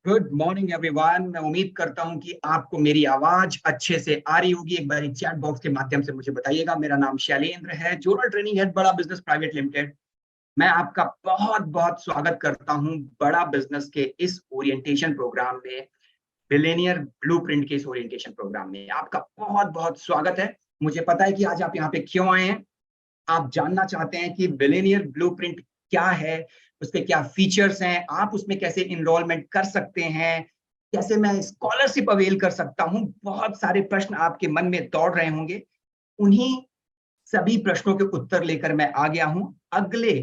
Good morning everyone. मैं उम्मीद करता हूं कि आपको मेरी आवाज अच्छे से आ रही होगी। एक बार चैट बॉक्स के माध्यम से मुझे बताइएगा। मेरा नाम शैलेंद्र है, जोरल ट्रेनिंग हेड बड़ा बिजनेस प्राइवेट लिमिटेड। मैं आपका बहुत बहुत स्वागत करता हूं बड़ा बिजनेस के इस ओरिएंटेशन प्रोग्राम में, बिलियनियर ब्लूप्रिंट के इस ओरिएंटेशन प्रोग्राम में आपका बहुत बहुत स्वागत है। मुझे पता है कि आज आप यहाँ पे क्यों आए हैं। आप जानना चाहते हैं कि बिलियनियर ब्लूप्रिंट क्या है, उसके क्या फीचर्स हैं, आप उसमें कैसे इनरोलमेंट कर सकते हैं, कैसे मैं स्कॉलरशिप अवेल कर सकता हूं। बहुत सारे प्रश्न आपके मन में दौड़ रहे होंगे। उन्हीं सभी प्रश्नों के उत्तर लेकर मैं आ गया हूं। अगले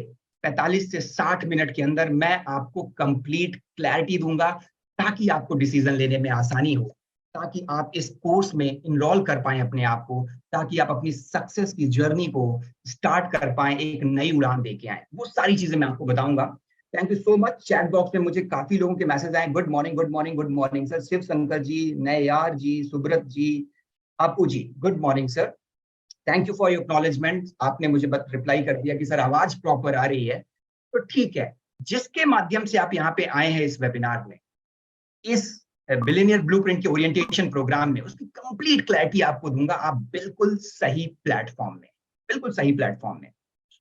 45 से 60 मिनट के अंदर मैं आपको कंप्लीट क्लैरिटी दूंगा, ताकि आपको डिसीजन लेने में आसानी हो, ताकि आप इस कोर्स में इनरोल कर पाए अपने आप को, ताकि आप अपनी सक्सेस की जर्नी को स्टार्ट कर पाए, एक नई उड़ान दे के आए। वो सारी चीजें मैं आपको बताऊंगा। Thank you so much. Chat box में मुझे काफी लोगों के मैसेज आए। Good morning, good morning, good morning sir. Shiv Shankar ji, Nayar ji, Subrata ji, Apu ji, good morning sir. Thank you for your acknowledgement. आपने मुझे रिप्लाई कर दिया कि सर आवाज प्रॉपर आ रही है, तो ठीक है। जिसके माध्यम से आप यहाँ पे आए हैं इस वेबिनार में, इस बिलियनियर ब्लूप्रिंट के ओरिएंटेशन प्रोग्राम में, उसकी कंप्लीट क्लैरिटी आपको दूंगा। आप बिल्कुल सही प्लेटफॉर्म में, बिल्कुल सही प्लेटफॉर्म में।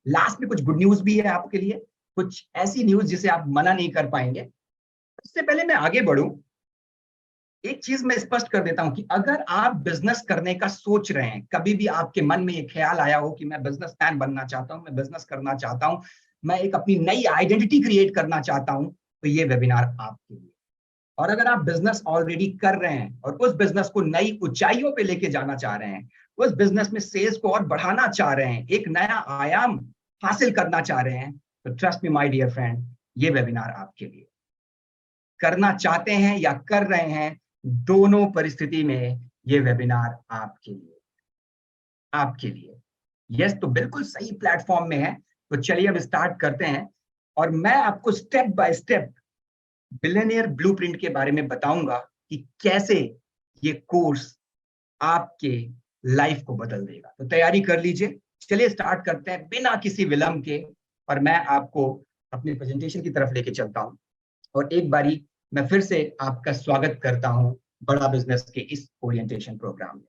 लास्ट में कुछ गुड न्यूज भी है आपके लिए, कुछ ऐसी न्यूज जिसे आप मना नहीं कर पाएंगे। उससे पहले मैं आगे बढ़ूं, एक चीज मैं स्पष्ट कर देता हूं कि अगर आप बिजनेस करने का सोच रहे हैं, कभी भी आपके मन में ये ख्याल आया हो कि मैं बिजनेसमैन बनना चाहता हूं, मैं बिजनेस करना चाहता हूं, मैं एक अपनी नई आइडेंटिटी क्रिएट करना चाहता हूं, तो ये वेबिनार आपके लिए। और अगर आप बिजनेस ऑलरेडी कर रहे हैं और उस बिजनेस को नई ऊंचाइयों पे लेके जाना चाह रहे हैं, उस बिजनेस में सेल्स को और बढ़ाना चाह रहे हैं, एक नया आयाम हासिल करना चाह रहे हैं, तो trust me my dear friend, ये वेबिनार आपके लिए। करना चाहते हैं या कर रहे हैं, दोनों परिस्थिति में ये वेबिनार आपके लिए, आपके लिए। यस, तो बिल्कुल सही प्लेटफॉर्म में है। तो चलिए अब स्टार्ट करते हैं, और मैं आपको step by step billionaire blueprint के बारे में बताऊंगा कि कैसे ये कोर्स आपके लाइफ को बदल देगा। तो तैयारी कर लीजिए, चलिए स्टार्ट करते हैं बिना किसी विलंब के। और मैं आपको अपने प्रेजेंटेशन की तरफ लेके चलता हूं, और एक बारी मैं फिर से आपका स्वागत करता हूं बड़ा बिजनेस के इस ओरिएंटेशन प्रोग्राम में।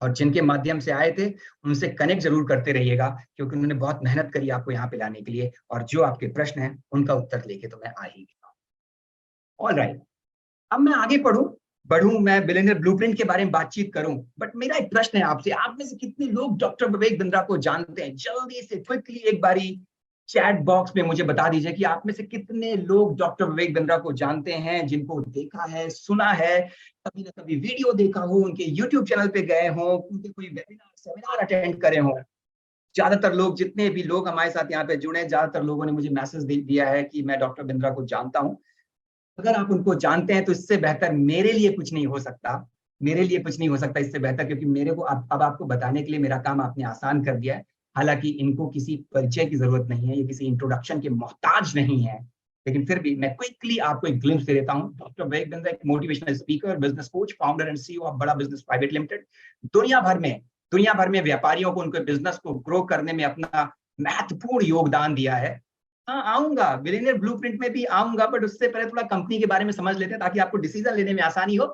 और जिनके माध्यम से आए थे, उनसे कनेक्ट जरूर करते रहिएगा, क्योंकि उन्होंने बहुत मेहनत करी आपको यहाँ पे लाने के लिए, और जो आपके प्रश्न हैं उनका उत्तर लेके तो मैं आ ही गया। ऑल राइट, अब मैं आगे बढ़ूं, मैं बिलियनियर ब्लूप्रिंट के बारे में बातचीत करूं। बट मेरा एक प्रश्न है आपसे, आप में से कितने लोग डॉक्टर विवेक बिंद्रा को जानते हैं? जल्दी से क्विकली एक बारी चैट बॉक्स में मुझे बता दीजिए कि आप में से कितने लोग डॉक्टर विवेक बिंद्रा को जानते हैं, जिनको देखा है, सुना है, कभी ना कभी वीडियो देखा हो, उनके यूट्यूब चैनल पे गए हो, उनके कोई वेबिनार सेमिनार अटेंड करे हो। ज्यादातर लोग, जितने भी लोग हमारे साथ यहाँ पे जुड़े, ज्यादातर लोगों ने मुझे मैसेज दिया है कि मैं डॉक्टर बिंद्रा को जानता हूँ। अगर आप उनको जानते हैं तो इससे बेहतर मेरे लिए कुछ नहीं हो सकता, मेरे लिए कुछ नहीं हो सकता इससे बेहतर, क्योंकि मेरे को अब आपको बताने के लिए मेरा काम आपने आसान कर दिया है। हालांकि इनको किसी परिचय की जरूरत नहीं है, ये किसी इंट्रोडक्शन के मोहताज नहीं है, लेकिन फिर भी मैं क्विकली आपको एक ग्लिम्स दे देता हूं। डॉक्टर विवेक बिंद्रा एक motivational speaker, business coach, founder and CEO of बड़ा बिजनेस प्राइवेट लिमिटेड। दुनिया भर में दुनिया भर में व्यापारियों को उनके बिजनेस को ग्रो करने में अपना महत्वपूर्ण योगदान दिया है। हाँ, आऊंगा, बिलियनियर ब्लूप्रिंट में भी आऊंगा, बट उससे पहले थोड़ा कंपनी के बारे में समझ लेते हैं, ताकि आपको डिसीजन लेने में आसानी हो।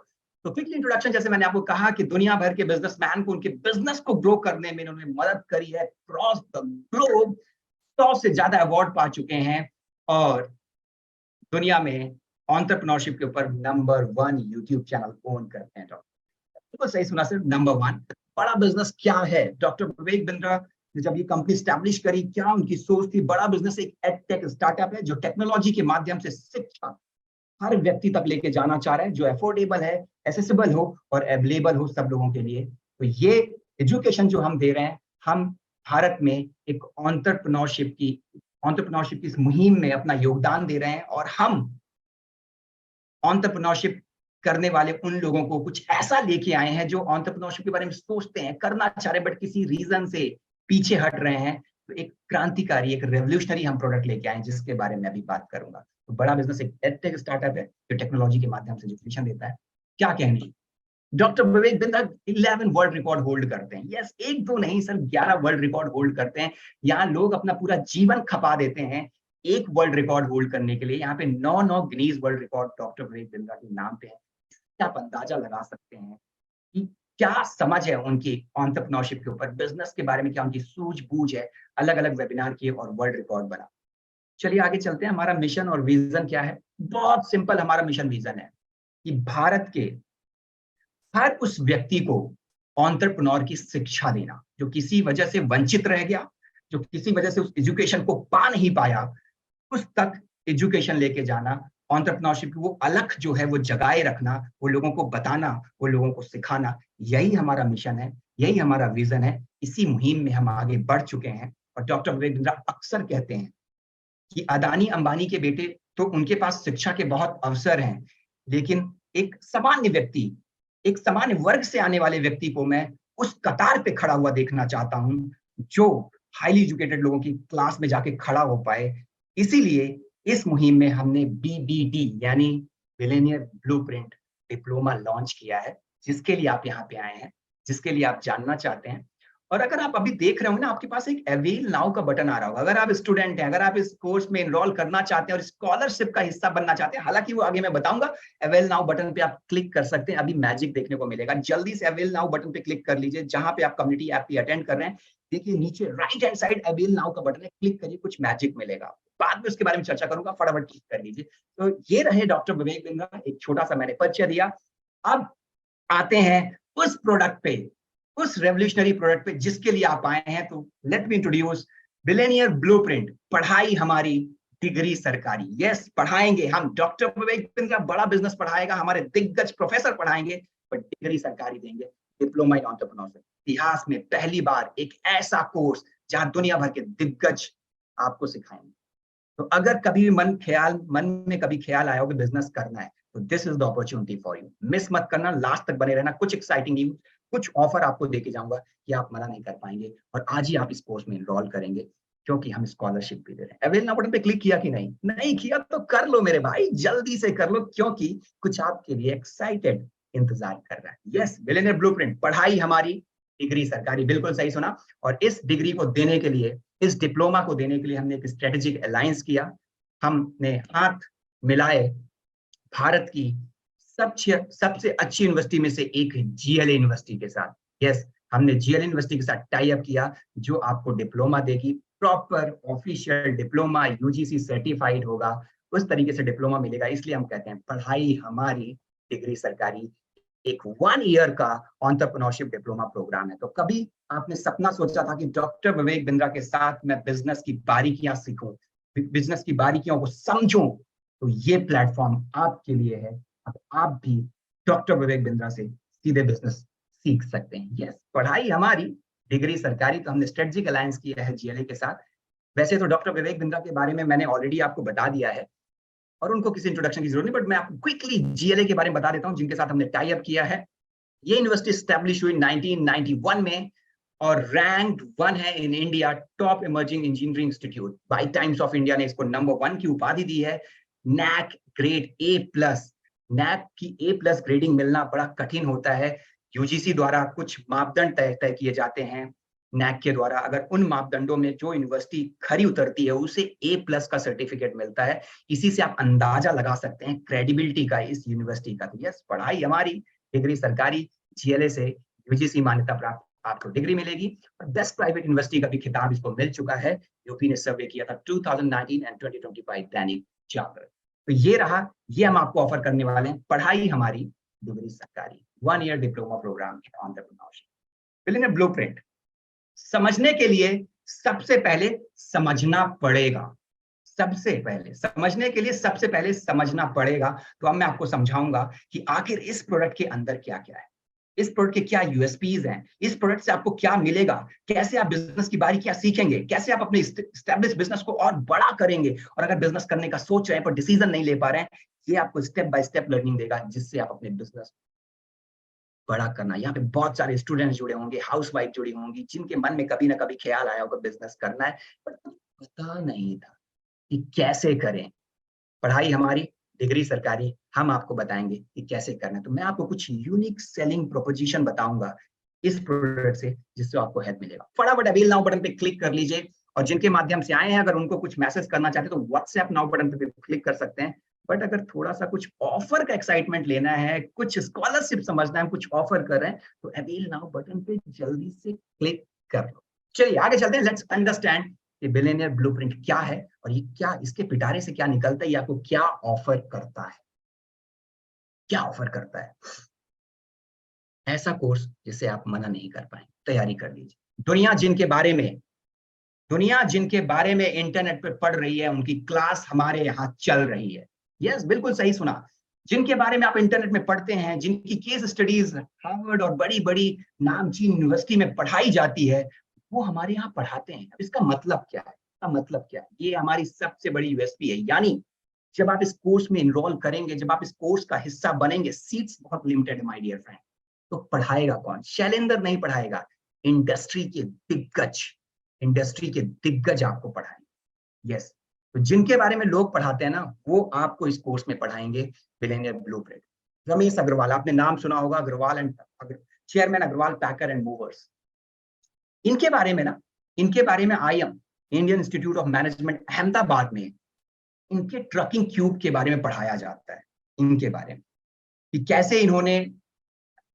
तो क्विकली इंट्रोडक्शन, जैसे मैंने आपको कहा कि दुनिया भर के बिजनेसमैन को उनके बिजनेस को ग्रो करने में उन्होंने मदद करी है। क्रॉस द ग्लोब 100 से ज्यादा अवार्ड पा चुके हैं, और दुनिया में एंटरप्रेन्योरशिप के ऊपर नंबर 1 यूट्यूब चैनल ओन करते हैं। बिल्कुल सही सुना सर, नंबर 1। बड़ा बिजनेस क्या है? डॉक्टर विवेक बिंद्रा ने जब ये कंपनी स्टैब्लिश करी, क्या उनकी सोच थी? बड़ा बिजनेस एक एडटेक स्टार्टअप है जो टेक्नोलॉजी के माध्यम से शिक्षा हर व्यक्ति तक लेके जाना चाह रहा है, जो अफोर्डेबल है, एसेसिबल हो और अवेलेबल हो सब लोगों के लिए। तो ये एजुकेशन जो हम दे रहे हैं, हम भारत में एक एंटरप्रेन्योरशिप की इस मुहिम में अपना योगदान दे रहे हैं, और हम एंटरप्रेन्योरशिप करने वाले उन लोगों को कुछ ऐसा लेके आए हैं जो एंटरप्रेन्योरशिप के बारे में सोचते हैं, करना चाह रहे हैं, बट किसी रीजन से पीछे हट रहे हैं। तो एक क्रांतिकारी, एक रेवोल्यूशनरी हम प्रोडक्ट लेके आए हैं, जिसके बारे में अभी बात करूंगा। तो बड़ा बिजनेस एक एडटेक स्टार्टअप है जो टेक्नोलॉजी के माध्यम से एजुकेशन देता है। क्या कहनी, doctor Vivek Bindra 11 world record hold करते हैं। यस, एक दो नहीं सर, 11 वर्ल्ड रिकॉर्ड होल्ड करते हैं। यहाँ लोग अपना पूरा जीवन खपा देते हैं एक वर्ल्ड रिकॉर्ड होल्ड करने के लिए यहाँ पे 9 Guinness world record doctor Vivek Bindra के नाम पे है। आप अंदाजा लगा सकते हैं कि क्या समझ है उनकी एंटरप्रेन्योरशिप के ऊपर, बिजनेस के बारे में क्या उनकी सूझबूझ है, अलग अलग वेबिनार किए और वर्ल्ड रिकॉर्ड बना। चलिए आगे चलते हैं। हमारा मिशन और विजन क्या है? बहुत सिंपल हमारा मिशन विजन है कि भारत के हर उस व्यक्ति को एंटरप्रेन्योर की शिक्षा देना जो किसी वजह से वंचित रह गया, जो किसी वजह से उस एजुकेशन को पा नहीं पाया, उस तक एजुकेशन लेके जाना, एंटरप्रेन्योरशिप की वो अलख जो है वो जगाए रखना, वो लोगों को बताना, वो लोगों को सिखाना। यही हमारा मिशन है, यही हमारा विजन है। इसी मुहिम में हम आगे बढ़ चुके हैं। और डॉक्टर विवेक बिंद्रा अक्सर कहते हैं कि अदानी अंबानी के बेटे तो उनके पास शिक्षा के बहुत अवसर हैं, लेकिन एक सामान्य व्यक्ति, एक सामान्य वर्ग से आने वाले व्यक्ति को मैं उस कतार पे खड़ा हुआ देखना चाहता हूं जो हाईली एजुकेटेड लोगों की क्लास में जाके खड़ा हो पाए। इसीलिए इस मुहिम में हमने बीबीडी यानी बिलियनियर ब्लूप्रिंट डिप्लोमा लॉन्च किया है, जिसके लिए आप यहाँ पे आए हैं, जिसके लिए आप जानना चाहते हैं। और अगर आप अभी देख रहे हो ना, आपके पास एक अवेल नाउ का बटन आ रहा होगा। अगर आप स्टूडेंट हैं, अगर आप इस कोर्स में एनरोल करना चाहते हैं और स्कॉलरशिप का हिस्सा बनना चाहते हैं, हालांकि वो आगे मैं बताऊंगा, अवेल नाउ बटन पे आप क्लिक कर सकते हैं। अभी मैजिक देखने को मिलेगा। जल्दी से अवेल नाउ बटन पे क्लिक कर लीजिए। जहां पे आप कम्युनिटी ऐप पे अटेंड कर रहे हैं, देखिए नीचे right hand side avail now का बटन है, क्लिक करिए, कुछ मैजिक मिलेगा। बाद में उसके बारे में चर्चा करूंगा, फटाफट क्लिक कर लीजिए। तो ये रहे डॉक्टर विवेक बिंद्रा, एक छोटा सा मैंने परिचय दिया। अब आते हैं उस प्रोडक्ट पे, उस रेवोल्यूशनरी प्रोडक्ट पे जिसके लिए आप आए हैं। तो let me introduce billionaire blueprint. पढ़ाई हमारी, डिग्री सरकारी। यस, पढ़ाएंगे हम। डॉक्टर विवेक बिंद्रा बड़ा बिजनेस पढ़ाएगा, हमारे दिग्गज प्रोफेसर पढ़ाएंगे, पर डिग्री सरकारी देंगे। Diploma in entrepreneurship. इतिहास में पहली बार एक ऐसा कोर्स जहां दुनिया भर के दिग्गज आपको सिखाएंगे। तो अगर कभी मन में कभी ख्याल आया हो कि बिजनेस करना है, तो this is the opportunity for you. Miss मत करना, लास्ट तक बने रहना। कुछ एक्साइटिंग न्यूज, कुछ ऑफर आपको देके जाऊंगा कि आप मना नहीं कर पाएंगे। और आज ही आप इस कोर्स में एनरोल करेंगे, क्योंकि हम स्कॉलरशिप भी दे रहे हैं। अवेल नाउ बटन पे क्लिक किया कि नहीं? नहीं किया तो कर लो मेरे भाई, जल्दी से कर लो, क्योंकि कुछ आपके लिए एक्साइटेड इंतजार कर रहा है। यस, बिलियनियर ब्लूप्रिंट, पढ़ाई हमारी, डिग्री सरकारी। बिल्कुल सही सुना। और इस डिग्री को देने के लिए, इस डिप्लोमा को देने के लिए हमने एक स्ट्रेटेजिक अलायंस किया। हमने हाथ मिलाए भारत की सबसे अच्छी यूनिवर्सिटी में से एक जीएलए यूनिवर्सिटी के साथ। यस, हमने जीएलए यूनिवर्सिटी के साथ टाई अप किया, जो आपको डिप्लोमा देगी। Proper official diploma, UGC certified होगा, उस तरीके से डिप्लोमा मिलेगा। इसलिए हम कहते हैं पढ़ाई हमारी, डिग्री सरकारी। एक 1 ईयर का एंटरप्रेन्योरशिप डिप्लोमा प्रोग्राम है। तो कभी आपने सपना सोचा था कि डॉक्टर विवेक बिंद्रा के साथ मैं बिजनेस की बारीकियां सीखूं, बिजनेस की बारीकियों को समझूं? तो ये प्लेटफॉर्म आपके लिए है। अब आप भी डॉक्टर विवेक बिंद्रा से सीधे बिजनेस सीख सकते हैं। यस, पढ़ाई हमारी, डिग्री सरकारी। तो हमने स्ट्रेटेजिक अलायंस किया है जीएलए के साथ। वैसे तो डॉक्टर विवेक बिंद्रा के बारे में मैंने ऑलरेडी आपको बता दिया है और उनको किसी इंट्रोडक्शन की जरूरत नहीं, बट मैं आपको क्विकली जीएलए के बारे में बता देता हूं, जिनके साथ हमने टाई अप किया है। ये यूनिवर्सिटी स्टैब्लिश हुई 1991 में और रैंक्ड 1 है in India, top emerging engineering institute. By Times of India ने इसको नंबर 1 की उपाधि दी है। NAAC grade A+। नैक की A+ ग्रेडिंग मिलना बड़ा कठिन होता है। यूजीसी द्वारा कुछ मापदंड तय किए जाते हैं नैक के द्वारा। अगर उन मापदंडों में जो यूनिवर्सिटी खरी उतरती है, उसे A+ का सर्टिफिकेट मिलता है। इसी से आप अंदाजा लगा सकते हैं क्रेडिबिलिटी का इस यूनिवर्सिटी का। तो यस, पढ़ाई हमारी, डिग्री सरकारी। जीएलए से यूजीसी मान्यता प्राप्त आपको डिग्री मिलेगी। और बेस्ट प्राइवेट यूनिवर्सिटी का भी खिताब इसको मिल चुका है। यूपी ने सर्वे किया था 2019 एंड 2025 दैनिक जागरण। तो ये रहा, ये हम आपको ऑफर करने वाले हैं, पढ़ाई हमारी, डिग्री सरकारी, 1 ईयर डिप्लोमा प्रोग्राम इन एंटरप्रेन्योरशिप। बिलियनियर ब्लूप्रिंट समझने के लिए सबसे पहले समझना पड़ेगा। सबसे पहले समझने के लिए सबसे पहले समझना पड़ेगा। तो अब मैं आपको समझाऊंगा कि आखिर इस प्रोडक्ट के अंदर क्या क्या है, इस प्रोडक्ट के क्या यूएसपीज हैं, इस प्रोडक्ट से आपको क्या मिलेगा, कैसे आप बिजनेस की बारीकियां सीखेंगे, कैसे आप अपने एस्टैब्लिश बिजनेस को और बड़ा करेंगे। और अगर बिजनेस करने का सोच रहे हैं पर डिसीजन नहीं ले पा रहे हैं, ये आपको स्टेप बाय स्टेप लर्निंग देगा, जिससे आप अपने बिजनेस बड़ा करना। यहाँ पे बहुत सारे स्टूडेंट्स जुड़े होंगे, हाउसवाइफ जुड़ी होंगी, जिनके मन में कभी ना कभी ख्याल आया होगा बिजनेस करना है, पर पता नहीं था कि कैसे करें। पढ़ाई हमारी, डिग्री सरकारी, हम आपको बताएंगे कि कैसे करना है। तो मैं आपको कुछ यूनिक सेलिंग प्रोपोजिशन बताऊंगा इस प्रोडक्ट से, जिससे आपको हेल्प मिलेगा। फटाफट अवेल नाउ बटन पे क्लिक कर लीजिए और जिनके माध्यम से आए हैं, अगर उनको कुछ मैसेज करना चाहते हैं तो व्हाट्सएप नाउ बटन पे क्लिक कर सकते हैं। बट अगर थोड़ा सा कुछ ऑफर का एक्साइटमेंट लेना है, कुछ स्कॉलरशिप समझना है, कुछ ऑफर कर रहे हैं, तो अवेल नाउ बटन पे जल्दी से क्लिक कर लो। चलिए आगे चलते हैं। लेट्स अंडरस्टैंड कि बिलियनियर ब्लूप्रिंट क्या है और ये क्या, इसके पिटारे से क्या निकलता है, ये आपको क्या ऑफर करता है, क्या ऑफर करता है। ऐसा कोर्स जिसे आप मना नहीं कर पाए, तैयारी कर लीजिए। दुनिया जिनके बारे में इंटरनेट पे पढ़ रही है, उनकी क्लास हमारे यहाँ चल रही है। यस, बिल्कुल सही सुना। जिनके बारे में आप इंटरनेट में पढ़ते हैं, जिनकी केस स्टडीज हार्वर्ड और बड़ी बड़ी नामचीन यूनिवर्सिटी में पढ़ाई जाती है, वो हमारे यहाँ पढ़ाते हैं। अब इसका मतलब क्या है? इसका मतलब क्या है? ये हमारी सबसे बड़ी यूएसपी है। यानी जब आप इस कोर्स में इनरोल करेंगे, जब आप इस कोर्स का हिस्सा बनेंगे, सीट्स बहुत लिमिटेड है माय डियर फ्रेंड। तो पढ़ाएगा कौन? शैलेंद्र नहीं पढ़ाएगा, इंडस्ट्री के दिग्गज, इंडस्ट्री के दिग्गज आपको पढ़ाएंगे। यस, तो जिनके बारे में लोग पढ़ाते हैं ना, वो आपको इस कोर्स में पढ़ाएंगे। Billionaire blueprint. रमेश अग्रवाल, आपने नाम सुना होगा, Agarwal and chairman Agarwal packer and movers. इनके बारे में ना, इनके बारे में IIM, Indian Institute of Management Ahmedabad में, इनके ट्रकिंग क्यूब के बारे में पढ़ाया जाता है। इनके बारे में कि कैसे इन्होंने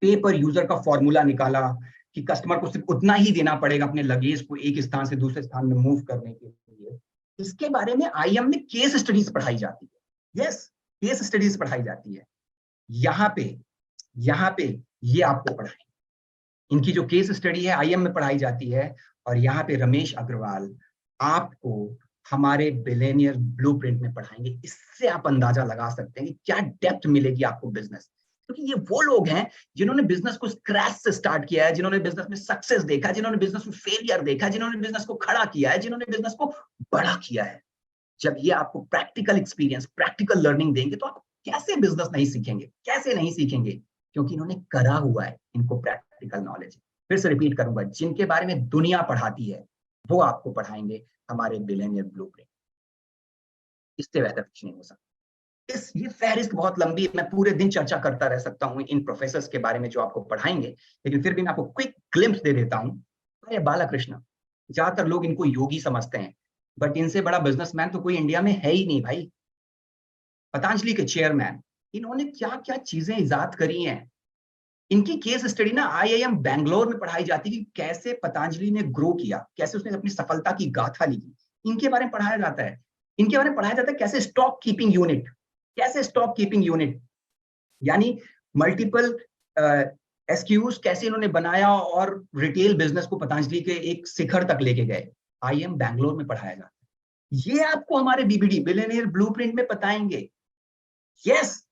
पे पर यूजर का फॉर्मूला निकाला कि कस्टमर को सिर्फ उतना ही देना पड़ेगा अपने लगेज को एक स्थान से दूसरे स्थान में मूव करने के लिए। इसके बारे में IIM में केस स्टडीज पढ़ाई जाती है। यस, केस स्टडीज पढ़ाई जाती है। यहाँ पे ये आपको पढ़ाएंगे। इनकी जो केस स्टडी है IIM में पढ़ाई जाती है, और यहाँ पे रमेश अग्रवाल आपको हमारे बिलियनियर ब्लूप्रिंट में पढ़ाएंगे। इससे आप अंदाजा लगा सकते हैं कि क्या डेप्थ मिलेगी आपको बिजनेस, क्योंकि ये वो लोग हैं जिन्होंने बिजनेस को स्क्रैच से स्टार्ट किया है, जिन्होंने बिजनेस में सक्सेस देखा, जिन्होंने बिजनेस में फेलियर देखा, जिन्होंने बिजनेस को खड़ा किया है, जिन्होंने बिजनेस को बड़ा किया है। जब ये आपको प्रैक्टिकल एक्सपीरियंस, प्रैक्टिकल लर्निंग देंगे, तो आप कैसे बिजनेस नहीं सीखेंगे? कैसे नहीं सीखेंगे? क्योंकि इन्होंने करा हुआ है, इनको प्रैक्टिकल नॉलेज है। फिर से रिपीट करूंगा, जिनके बारे में दुनिया पढ़ाती है, वो आपको पढ़ाएंगे हमारे बिलियनियर ब्लूप्रिंट। इससे बेहतर कुछ नहीं हो सकता। ये फहरिस्त बहुत लंबी है, मैं पूरे दिन चर्चा करता रह सकता हूँ इन प्रोफेसर्स के बारे में जो आपको पढ़ाएंगे, लेकिन फिर भी मैं आपको क्विक ग्लिम्प्स दे देता हूँ। अरे बालाकृष्ण, ज्यादातर लोग इनको योगी समझते हैं, बट इनसे बड़ा बिजनेसमैन तो कोई इंडिया में है ही नहीं भाई। पतंजलि के चेयरमैन, इन्होंने क्या क्या चीजें इजाद करी हैं। इनकी केस स्टडी ना IIM बैंगलोर में पढ़ाई जाती है कि कैसे पतंजलि ने ग्रो किया, कैसे उसने अपनी सफलता की गाथा लिखी। इनके बारे में पढ़ाया जाता है। इनके बारे में पढ़ाया जाता है कैसे स्टॉक कीपिंग यूनिट, कैसे स्टॉक कीपिंग यूनिट यानी मल्टीपल SKUs कैसे इन्होंने बनाया और रिटेल बिजनेस को पतंजलि के एक शिखर तक लेके गए। IIM बैंगलोर में पढ़ाया जाता है। ये आपको हमारे BBD बिलियनियर ब्लूप्रिंट में बताएंगे। यस,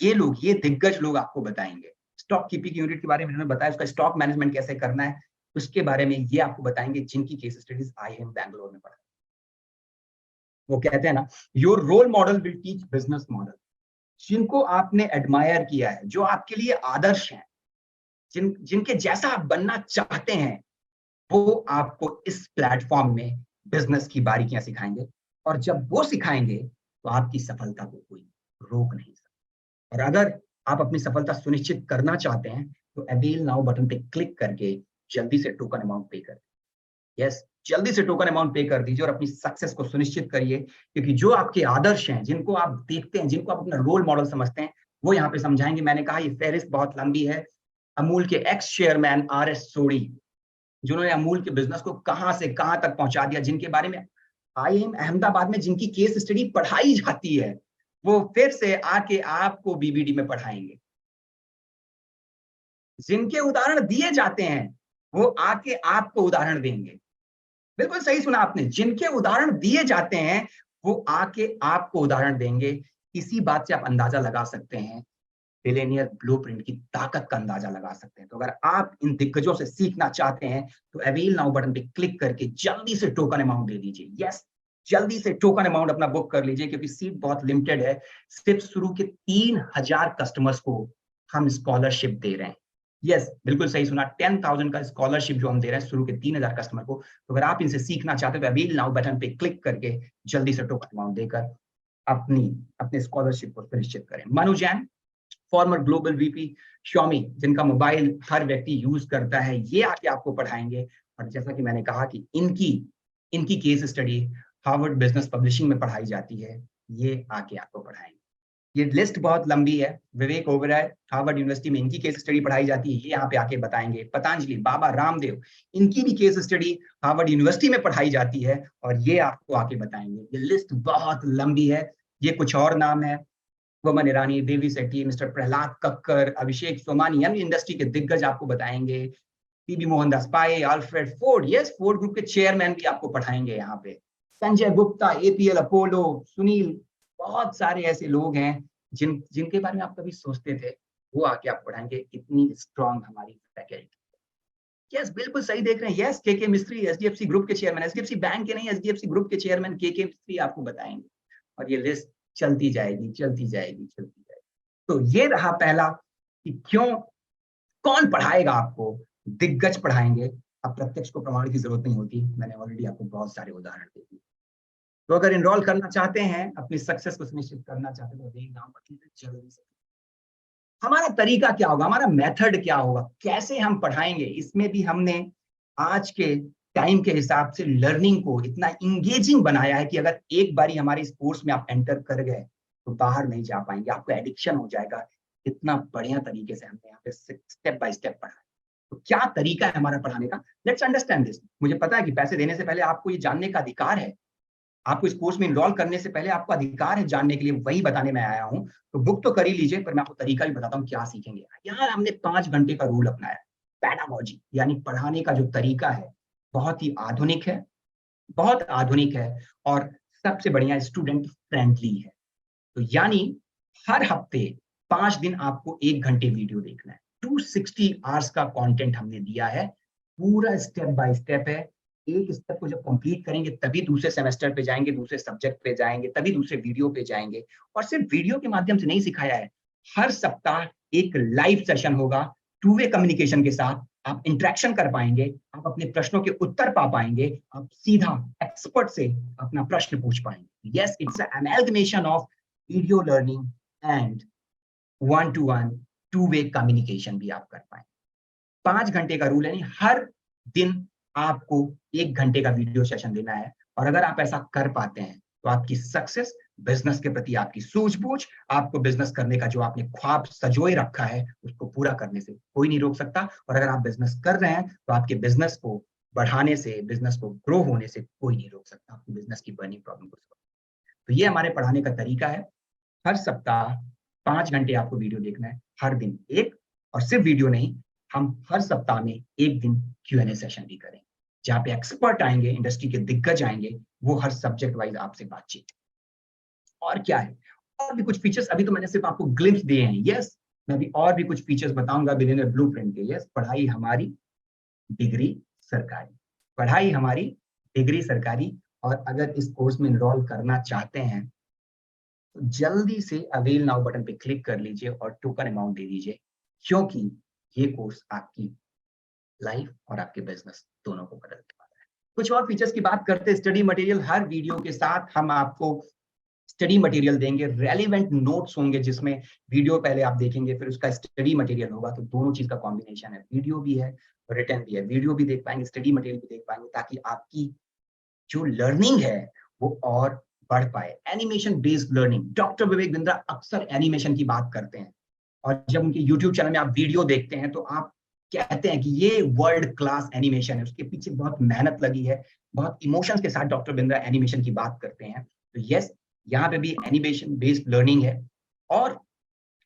ये लोग, ये दिग्गज लोग आपको बताएंगे। स्टॉक कीपिंग यूनिट के बारे में उन्होंने बताया, उसका स्टॉक मैनेजमेंट कैसे करना है, उसके बारे में ये आपको बताएंगे, जिनकी केस स्टडीज IIM बैंगलोर में पढ़ा। वो कहते हैं ना, your role model will teach business model. जिनको आपने एडमायर किया है, जो आपके लिए आदर्श हैं, जिनके जैसा आप बनना चाहते हैं, वो आपको इस प्लेटफॉर्म में बिजनेस की बारीकियां सिखाएंगे। और जब वो सिखाएंगे तो आपकी सफलता को कोई रोक नहीं सकता। और अगर आप अपनी सफलता सुनिश्चित करना चाहते हैं तो अवेल नाउ बटन पे क्लिक करके जल्दी से टोकन अमाउंट पे कर। यस, जल्दी से टोकन अमाउंट पे कर दीजिए और अपनी सक्सेस को सुनिश्चित करिए, क्योंकि जो आपके आदर्श हैं, जिनको आप देखते हैं, जिनको आप अपना रोल मॉडल समझते हैं, वो यहाँ पे समझाएंगे। मैंने कहा ये फहरिस्त बहुत लंबी है। अमूल के एक्स चेयरमैन RS सोडी, जिन्होंने अमूल के बिजनेस को कहां से कहां तक पहुंचा दिया, जिनके बारे में IIM अहमदाबाद में जिनकी केस स्टडी पढ़ाई जाती है, वो फिर से आके आपको BBD में पढ़ाएंगे। जिनके उदाहरण दिए जाते हैं, वो आके आपको उदाहरण देंगे। बिल्कुल सही सुना आपने, जिनके उदाहरण दिए जाते हैं, वो आके आपको उदाहरण देंगे। इसी बात से आप अंदाजा लगा सकते हैं, बिलियनियर ब्लूप्रिंट की ताकत का अंदाजा लगा सकते हैं। तो अगर आप इन दिग्गजों से सीखना चाहते हैं तो अवेल नाउ बटन पे क्लिक करके जल्दी से टोकन अमाउंट दे दीजिए। यस, जल्दी से टोकन अमाउंट अपना बुक कर लीजिए, क्योंकि सीट बहुत लिमिटेड है। सिर्फ शुरू के 3000 कस्टमर्स को हम स्कॉलरशिप दे रहे हैं। यस, बिल्कुल सही सुना, 10,000 का स्कॉलरशिप जो हम दे रहे हैं शुरू के 3000 कस्टमर को। तो अगर आप इनसे सीखना चाहते हो तो अवेल नाउ बटन पे क्लिक करके जल्दी से टोकन अमाउंट देकर अपने स्कॉलरशिप को सुनिश्चित करें। Manu Jain, farmer global VP Xiaomi, जिनका मोबाइल हर व्यक्ति यूज करता है, ये आके आपको पढ़ाएंगे। और जैसा कि मैंने कहा कि इनकी इनकी case study Harvard business publishing में पढ़ाई जाती है, ये आके आपको पढ़ाएंगे। ये लिस्ट बहुत लंबी है। विवेक ओबेरॉय हार्वर्ड यूनिवर्सिटी में इनकी केस स्टडी पढ़ाई जाती है, ये यहाँ पे आके बताएंगे। पतंजलि, बाबा रामदेव, इनकी भी केस स्टडी हार्वर्ड यूनिवर्सिटी में पढ़ाई जाती है और ये आपको आके बताएंगे। ये लिस्ट बहुत लंबी है। ये कुछ और नाम है, बोमन ईरानी, देवी सेठी, मिस्टर प्रहलाद कक्कर, अभिषेक सोमानी, यानी इंडस्ट्री के दिग्गज आपको बताएंगे। पीबी मोहनदास पाए, Alfred Ford, yes Ford group के चेयरमैन भी आपको पढ़ाएंगे यहाँ पे। संजय गुप्ता, एपीएल अपोलो, सुनील, बहुत सारे ऐसे लोग हैं जिनके बारे में आप कभी सोचते थे, वो आके आप पढ़ाएंगे। इतनी स्ट्रांग हमारी फैकल्टी। यस, बिल्कुल सही देख रहे हैं। यस, के मिस्त्री, एचडीएफसी ग्रुप के चेयरमैन, एचडीएफसी बैंक के नहीं, एचडीएफसी ग्रुप के चेयरमैन के मिस्त्री आपको बताएंगे। और ये लिस्ट चलती जाएगी, चलती जाएगी, चलती जाएगी। तो ये रहा पहला कि क्यों, कौन पढ़ाएगा आपको, दिग्गज पढ़ाएंगे। अब प्रत्यक्ष को प्रमाण की जरूरत नहीं होती, मैंने ऑलरेडी आपको बहुत सारे उदाहरण दे दिए। तो अगर इनरोल करना चाहते हैं, अपनी सक्सेस को सुनिश्चित करना चाहते हैं, तो नाम रखिए जल्दी से। हमारा तरीका क्या होगा, हमारा मेथड क्या होगा, कैसे हम पढ़ाएंगे, इसमें भी हमने आज के टाइम के हिसाब से लर्निंग को इतना इंगेजिंग बनाया है कि अगर एक बारी हमारे इस कोर्स में आप एंटर कर गए तो बाहर नहीं जा पाएंगे, आपको एडिक्शन हो जाएगा। इतना बढ़िया तरीके से हमने यहाँ पे स्टेप बाय स्टेप पढ़ा। तो क्या तरीका है हमारा पढ़ाने का, लेट्स अंडरस्टैंड दिस। मुझे पता है कि पैसे देने से पहले आपको ये जानने का अधिकार है, आपको इस कोर्स में इनरोल करने से पहले आपका अधिकार है जानने के लिए, वही बताने में आया हूं। तो बुक तो कर ही लीजिए, पर मैं आपको तरीका भी बताता हूँ क्या सीखेंगे। यहाँ हमने 5 घंटे का रूल अपनाया। पैडागॉजी यानी पढ़ाने का जो तरीका है बहुत ही आधुनिक है, बहुत आधुनिक है और सबसे बढ़िया स्टूडेंट फ्रेंडली है। तो यानी हर हफ्ते 5 दिन आपको 1 घंटे वीडियो देखना है। 260 आवर्स का कंटेंट हमने दिया है, पूरा स्टेप बाय स्टेप है। एक स्टेप को जब कंप्लीट करेंगे तभी दूसरे सेमेस्टर पे जाएंगे, दूसरे सब्जेक्ट पे जाएंगे, तभी दूसरे वीडियो पे जाएंगे। और सिर्फ वीडियो के माध्यम से नहीं सिखाया है, हर सप्ताह एक लाइव सेशन होगा, टू वे कम्युनिकेशन के साथ। आप इंटरेक्शन कर पाएंगे, आप अपने प्रश्नों के उत्तर पा पाएंगे, आप सीधा एक्सपर्ट से अपना प्रश्न पूछ पाएंगे। Yes, it's an amalgamation of video learning and 1-to-1 two way communication भी आप कर पाएंगे। 5 घंटे का रूल है, यानी हर दिन आपको 1 घंटे का वीडियो सेशन देना है। और अगर आप ऐसा कर पाते हैं तो आपकी सक्सेस, बिजनेस के प्रति आपकी सूझबूझ, आपको बिजनेस करने का जो आपने ख्वाब सजोए रखा है उसको पूरा करने से कोई नहीं रोक सकता। और अगर आप बिजनेस कर रहे हैं तो आपके बिजनेस को बढ़ाने से, बिजनेस को ग्रो होने से कोई नहीं रोक सकता, आपकी बिजनेस की बर्निंग प्रॉब्लम को। तो ये हमारे पढ़ाने का तरीका है। हर सप्ताह 5 घंटे आपको वीडियो देखना है, हर दिन एक। और सिर्फ वीडियो नहीं, हम हर सप्ताह में 1 दिन Q&A सेशन भी करेंगे, जहां पे एक्सपर्ट आएंगे, इंडस्ट्री के दिग्गज आएंगे, वो हर सब्जेक्ट वाइज आपसे बातचीत। और क्या है, और भी कुछ फीचर्स, अभी तो मैंने सिर्फ आपको ग्लिम्स दिए हैं। यस, मैं भी और भी कुछ फीचर्स बताऊंगा बिलियनियर ब्लूप्रिंट के। यस, पढ़ाई हमारी, डिग्री सरकारी, पढ़ाई हमारी, डिग्री सरकारी। और अगर इस कोर्स में इनरोल करना चाहते हैं तो जल्दी से अवेल नाउ बटन पे क्लिक कर लीजिए और टोकन अमाउंट दे दीजिए, क्योंकि ये कोर्स आपकी लाइफ और आपके बिजनेस दोनों को बदलने वाला है। कुछ और फीचर्स की बात करते हैं। स्टडी मटेरियल, हर वीडियो के साथ हम आपको स्टडी मटेरियल देंगे, रेलिवेंट नोट्स होंगे, जिसमें वीडियो पहले आप देखेंगे फिर उसका स्टडी मटेरियल होगा। तो दोनों चीज का कॉम्बिनेशन है, वीडियो भी है, रिटर्न भी है। वीडियो भी देख पाएंगे, स्टडी मटेरियल भी देख पाएंगे, ताकि आपकी जो लर्निंग है वो और बढ़ पाए। Animation based learning, doctor Vivek Bindra अक्सर एनिमेशन की बात करते हैं, और जब उनके यूट्यूब चैनल में आप वीडियो देखते हैं तो आप कहते हैं कि ये वर्ल्ड क्लास एनिमेशन है, उसके पीछे बहुत मेहनत लगी है, बहुत इमोशंस के साथ डॉक्टर बिंद्रा एनिमेशन की बात करते हैं। तो यस, यहाँ पे भी एनिमेशन बेस्ड लर्निंग है। और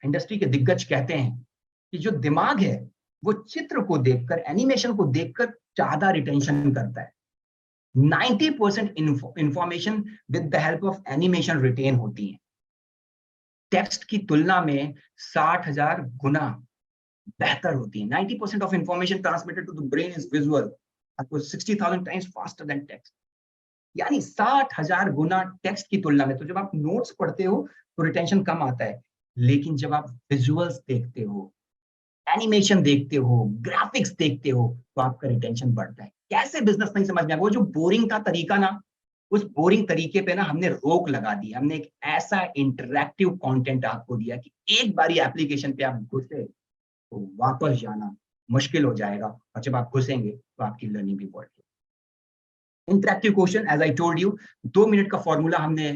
इंडस्ट्री के दिग्गज कहते हैं कि जो दिमाग है वो चित्र को देखकर, एनिमेशन को देखकर ज्यादा रिटेंशन करता है। 90% information with the help of animation retain होती है, टेक्स्ट की तुलना में 60,000 गुना बेहतर होती है। 90% of information transmitted to the brain is visual, 60,000 times faster than text, यानी 60,000 गुना टेक्स्ट की तुलना में। तो जब आप नोट्स पढ़ते हो तो रिटेंशन कम आता है, लेकिन जब आप विजुअल्स देखते हो, एनिमेशन देखते हो, ग्राफिक्स देखते हो, तो आपका रिटेंशन बढ़ता है। कैसे बिजनेस नहीं समझ में आया, वो जो बोरिंग था तरीका ना, उस बोरिंग तरीके पे ना हमने रोक लगा दी। हमने एक ऐसा इंटरैक्टिव कंटेंट आपको दिया कि एक बारी एप्लीकेशन पे आप घुसे तो वापस जाना मुश्किल हो जाएगा, और जब आप घुसेंगे तो आपकी लर्निंग भी बढ़ेगी। Interactive question, as I told you, 2 minute का फॉर्मूला हमने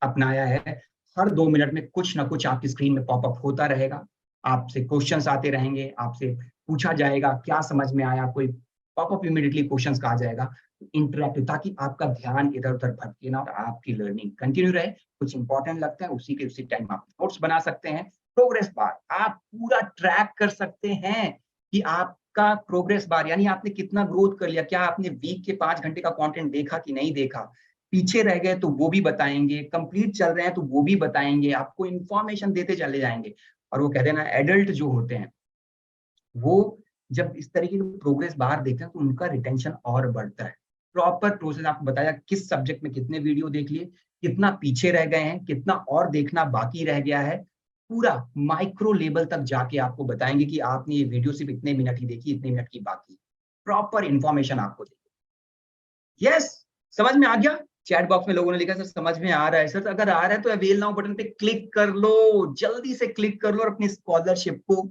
अपनाया है। हर 2 मिनट में कुछ ना कुछ आपकी स्क्रीन में पॉपअप होता रहेगा, आपसे क्वेश्चंस आते रहेंगे, आपसे पूछा जाएगा क्या समझ में आया, कोई पॉपअप इमीडिएटली क्वेश्चंस का आ जाएगा, इंटरेक्टिव, ताकि आपका ध्यान इधर उधर भटके ना और आपकी लर्निंग कंटिन्यू रहे। कुछ इंपॉर्टेंट लगता है उसी टाइम आप नोट्स बना सकते हैं। प्रोग्रेस बार आप पूरा ट्रैक कर सकते हैं कि आपका प्रोग्रेस बार यानी आपने कितना ग्रोथ कर लिया, क्या आपने वीक के 5 घंटे का कंटेंट देखा कि नहीं देखा, पीछे रह गए तो वो भी बताएंगे, कंप्लीट चल रहे हैं तो वो भी बताएंगे, आपको इंफॉर्मेशन देते चले जाएंगे। और वो कहते हैं ना, एडल्ट जो होते हैं वो जब इस तरीके के प्रोग्रेस बार देखते हैं तो उनका रिटेंशन और बढ़ता है। प्रॉपर प्रोसेस आपको बताया, किस सब्जेक्ट में कितने वीडियो देख लिए, कितना पीछे रह गए हैं, कितना और देखना बाकी रह गया है, पूरा माइक्रो लेवल तक जाके आपको बताएंगे कि आपने ये वीडियो सिर्फ इतने मिनट ही देखी, इतने मिनट की बाकी। प्रॉपर इंफॉर्मेशन आपको देंगे। यस, समझ में आ गया? चैट बॉक्स में लोगों ने लिखा सर समझ में आ रहा है सर। अगर आ रहा है तो अवेल नाउ बटन पे क्लिक कर लो, जल्दी से क्लिक कर लो और अपनी स्कॉलरशिप को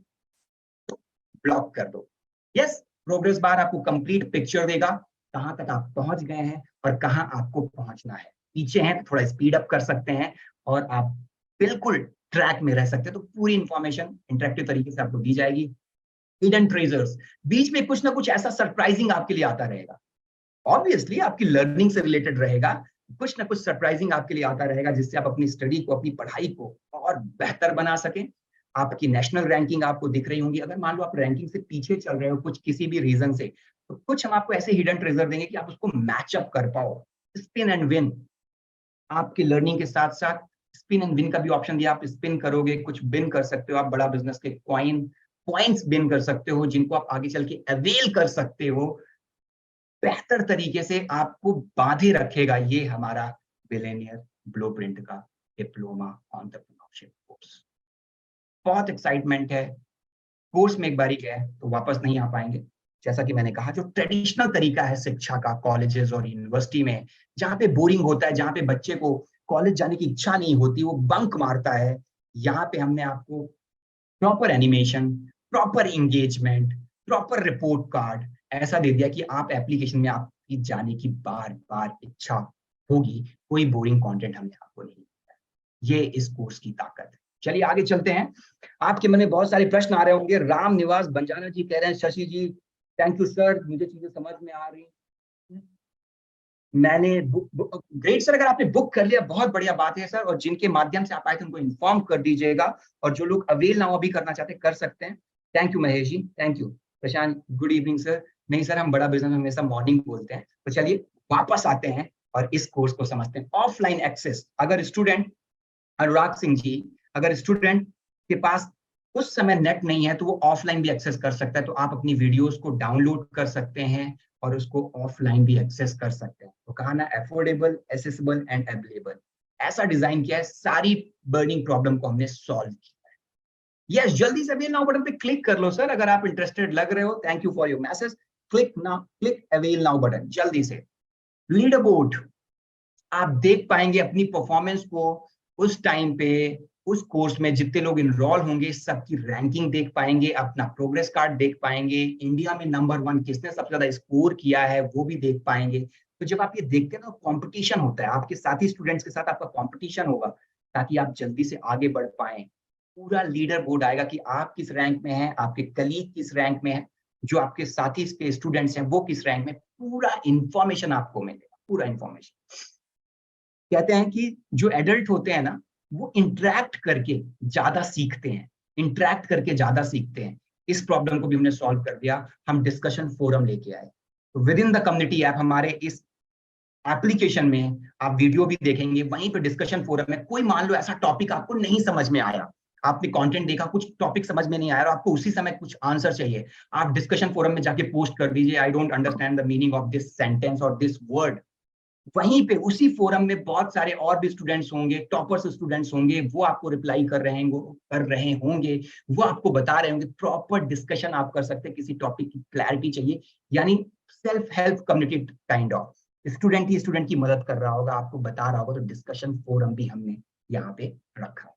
ब्लॉक कर दो। यस, प्रोग्रेस बार आपको कंप्लीट पिक्चर देगा, कहां तक आप पहुंच गए हैं और कहां आपको पहुंचना है। पीछे हैं तो थोड़ा स्पीड अप कर सकते हैं और आप बिल्कुल ट्रैक में रह सकते हैं। तो पूरी इंफॉर्मेशन इंटरेक्टिव तरीके से आपको दी जाएगी। हिडन ट्रेजर्स, बीच में कुछ ना कुछ ऐसा सरप्राइजिंग आपके लिए आता रहेगा। ऑब्वियसली आपकी लर्निंग से रिलेटेड रहेगा, कुछ ना कुछ सरप्राइजिंग आपके लिए आता रहेगा जिससे आप अपनी स्टडी को, अपनी पढ़ाई को और बेहतर बना सकें। आपकी नेशनल रैंकिंग आपको दिख रही होंगी। अगर मान लो आप रैंकिंग से पीछे चल रहे हो कुछ किसी भी रीजन से, तो कुछ हम आपको ऐसे हिडन ट्रेजर देंगे कि आप उसको मैच अप कर पाओ। स्पिन एंड विन, आपकी लर्निंग के साथ साथ स्पिन एंड विन का भी ऑप्शन दिया। आप स्पिन करोगे, कुछ बिन कर सकते हो, आप बड़ा बिजनेस के पॉइंट्स बिन कर सकते हो जिनको आप आगे चल के अवेल कर सकते हो। बेहतर तरीके से आपको बांधे रखेगा ये हमारा बिलियनियर ब्लूप्रिंट का डिप्लोमा एंटरप्रेन्योरशिप कोर्स। बहुत एक्साइटमेंट है। कोर्स में एक बारी गए तो वापस नहीं आ पाएंगे। जैसा कि मैंने कहा, जो ट्रेडिशनल तरीका है शिक्षा का कॉलेजेस और यूनिवर्सिटी में, जहाँ पे बोरिंग होता है, जहाँ पे बच्चे को कॉलेज जाने की इच्छा नहीं होती, वो बंक मारता है, यहाँ पे हमने आपको proper animation, proper engagement, proper report card ऐसा दे दिया कि आप एप्लीकेशन में आपकी जाने की बार बार इच्छा होगी। कोई बोरिंग कंटेंट हमने आपको नहीं दिया। ये इस कोर्स की ताकत है। चलिए आगे चलते हैं। आपके मन में बहुत सारे प्रश्न आ रहे होंगे। राम निवास बंजारा जी कह रहे हैं, शशि जी थैंक यू सर, मुझे चीजें समझ में आ रही। मैंने ग्रेट सर, अगर आपने बुक कर लिया बहुत बढ़िया बात है सर, और जिनके माध्यम से आप आए थे उनको इन्फॉर्म कर दीजिएगा, और जो लोग अवेल नाउ अभी करना चाहते हैं कर सकते हैं। Thank you Mahesh ji, thank you. Prashant good evening sir. नहीं सर, हम बड़ा बिजनेस में हमेशा मॉर्निंग बोलते हैं। तो चलिए वापस आते हैं और इस कोर्स को समझते हैं। ऑफलाइन एक्सेस, अगर स्टूडेंट, अनुराग सिंह जी, अगर स्टूडेंट के पास उस समय नेट नहीं है तो वो ऑफलाइन भी एक्सेस कर सकता है। तो आप अपनी वीडियोस को डाउनलोड कर सकते हैं और उसको ऑफलाइन भी एक्सेस कर सकते हैं। तो कहा ना, अफोर्डेबल, एसेसिबल एंड अवेलेबल, ऐसा डिजाइन किया है, सारी बर्निंग प्रॉब्लम को हमने सॉल्व किया है। यस, जल्दी से अवेल नाउ बटन पे क्लिक कर लो सर अगर आप इंटरेस्टेड लग रहे हो। Thank you for your message. Click now, click avail now button जल्दी से। लीडर बोर्ड, आप देख पाएंगे अपनी परफॉर्मेंस को उस टाइम पे, उस कोर्स में जितने लोग इनरोल होंगे सबकी रैंकिंग देख पाएंगे, अपना प्रोग्रेस कार्ड देख पाएंगे, इंडिया में नंबर 1 किसने सबसे ज्यादा स्कोर किया है वो भी देख पाएंगे। तो जब आप ये देखते हैं ना, कंपटीशन होता है, आपके साथी स्टूडेंट्स के साथ आपका कंपटीशन होगा ताकि आप जल्दी से आगे बढ़ पाए। पूरा लीडर बोर्ड आएगा कि आप किस रैंक में हैं, आपके कलीग किस रैंक में है, जो आपके साथी के स्टूडेंट्स हैं वो किस रैंक में, पूरा इंफॉर्मेशन आपको मिलेगा, पूरा इंफॉर्मेशन। कहते हैं कि जो एडल्ट होते हैं ना, वो इंटरैक्ट करके ज्यादा सीखते हैं, इंटरैक्ट करके ज्यादा सीखते हैं। इस प्रॉब्लम को भी हमने सॉल्व कर दिया। हम डिस्कशन फोरम लेके आए। तो with in the community app, हमारे इस एप्लीकेशन में आप वीडियो भी देखेंगे, वहीं पे डिस्कशन फोरम में कोई मान लो ऐसा टॉपिक आपको नहीं समझ में आया, आपने कंटेंट देखा, कुछ टॉपिक समझ में नहीं आया और आपको उसी समय कुछ आंसर चाहिए, आप डिस्कशन फोरम में जाके पोस्ट कर दीजिए, I don't understand the meaning of this sentence और दिस वर्ड। वहीं पे उसी फोरम में बहुत सारे और भी स्टूडेंट्स होंगे, टॉपर्स स्टूडेंट्स होंगे, वो आपको रिप्लाई कर रहे होंगे, वो आपको बता रहे होंगे। प्रॉपर डिस्कशन आप कर सकते हैं, किसी टॉपिक की क्लैरिटी चाहिए, यानी self help community kind of. Student he student की मदद कर रहा होगा, आपको बता रहा होगा, तो डिस्कशन फोरम भी हमने यहाँ पे रखा।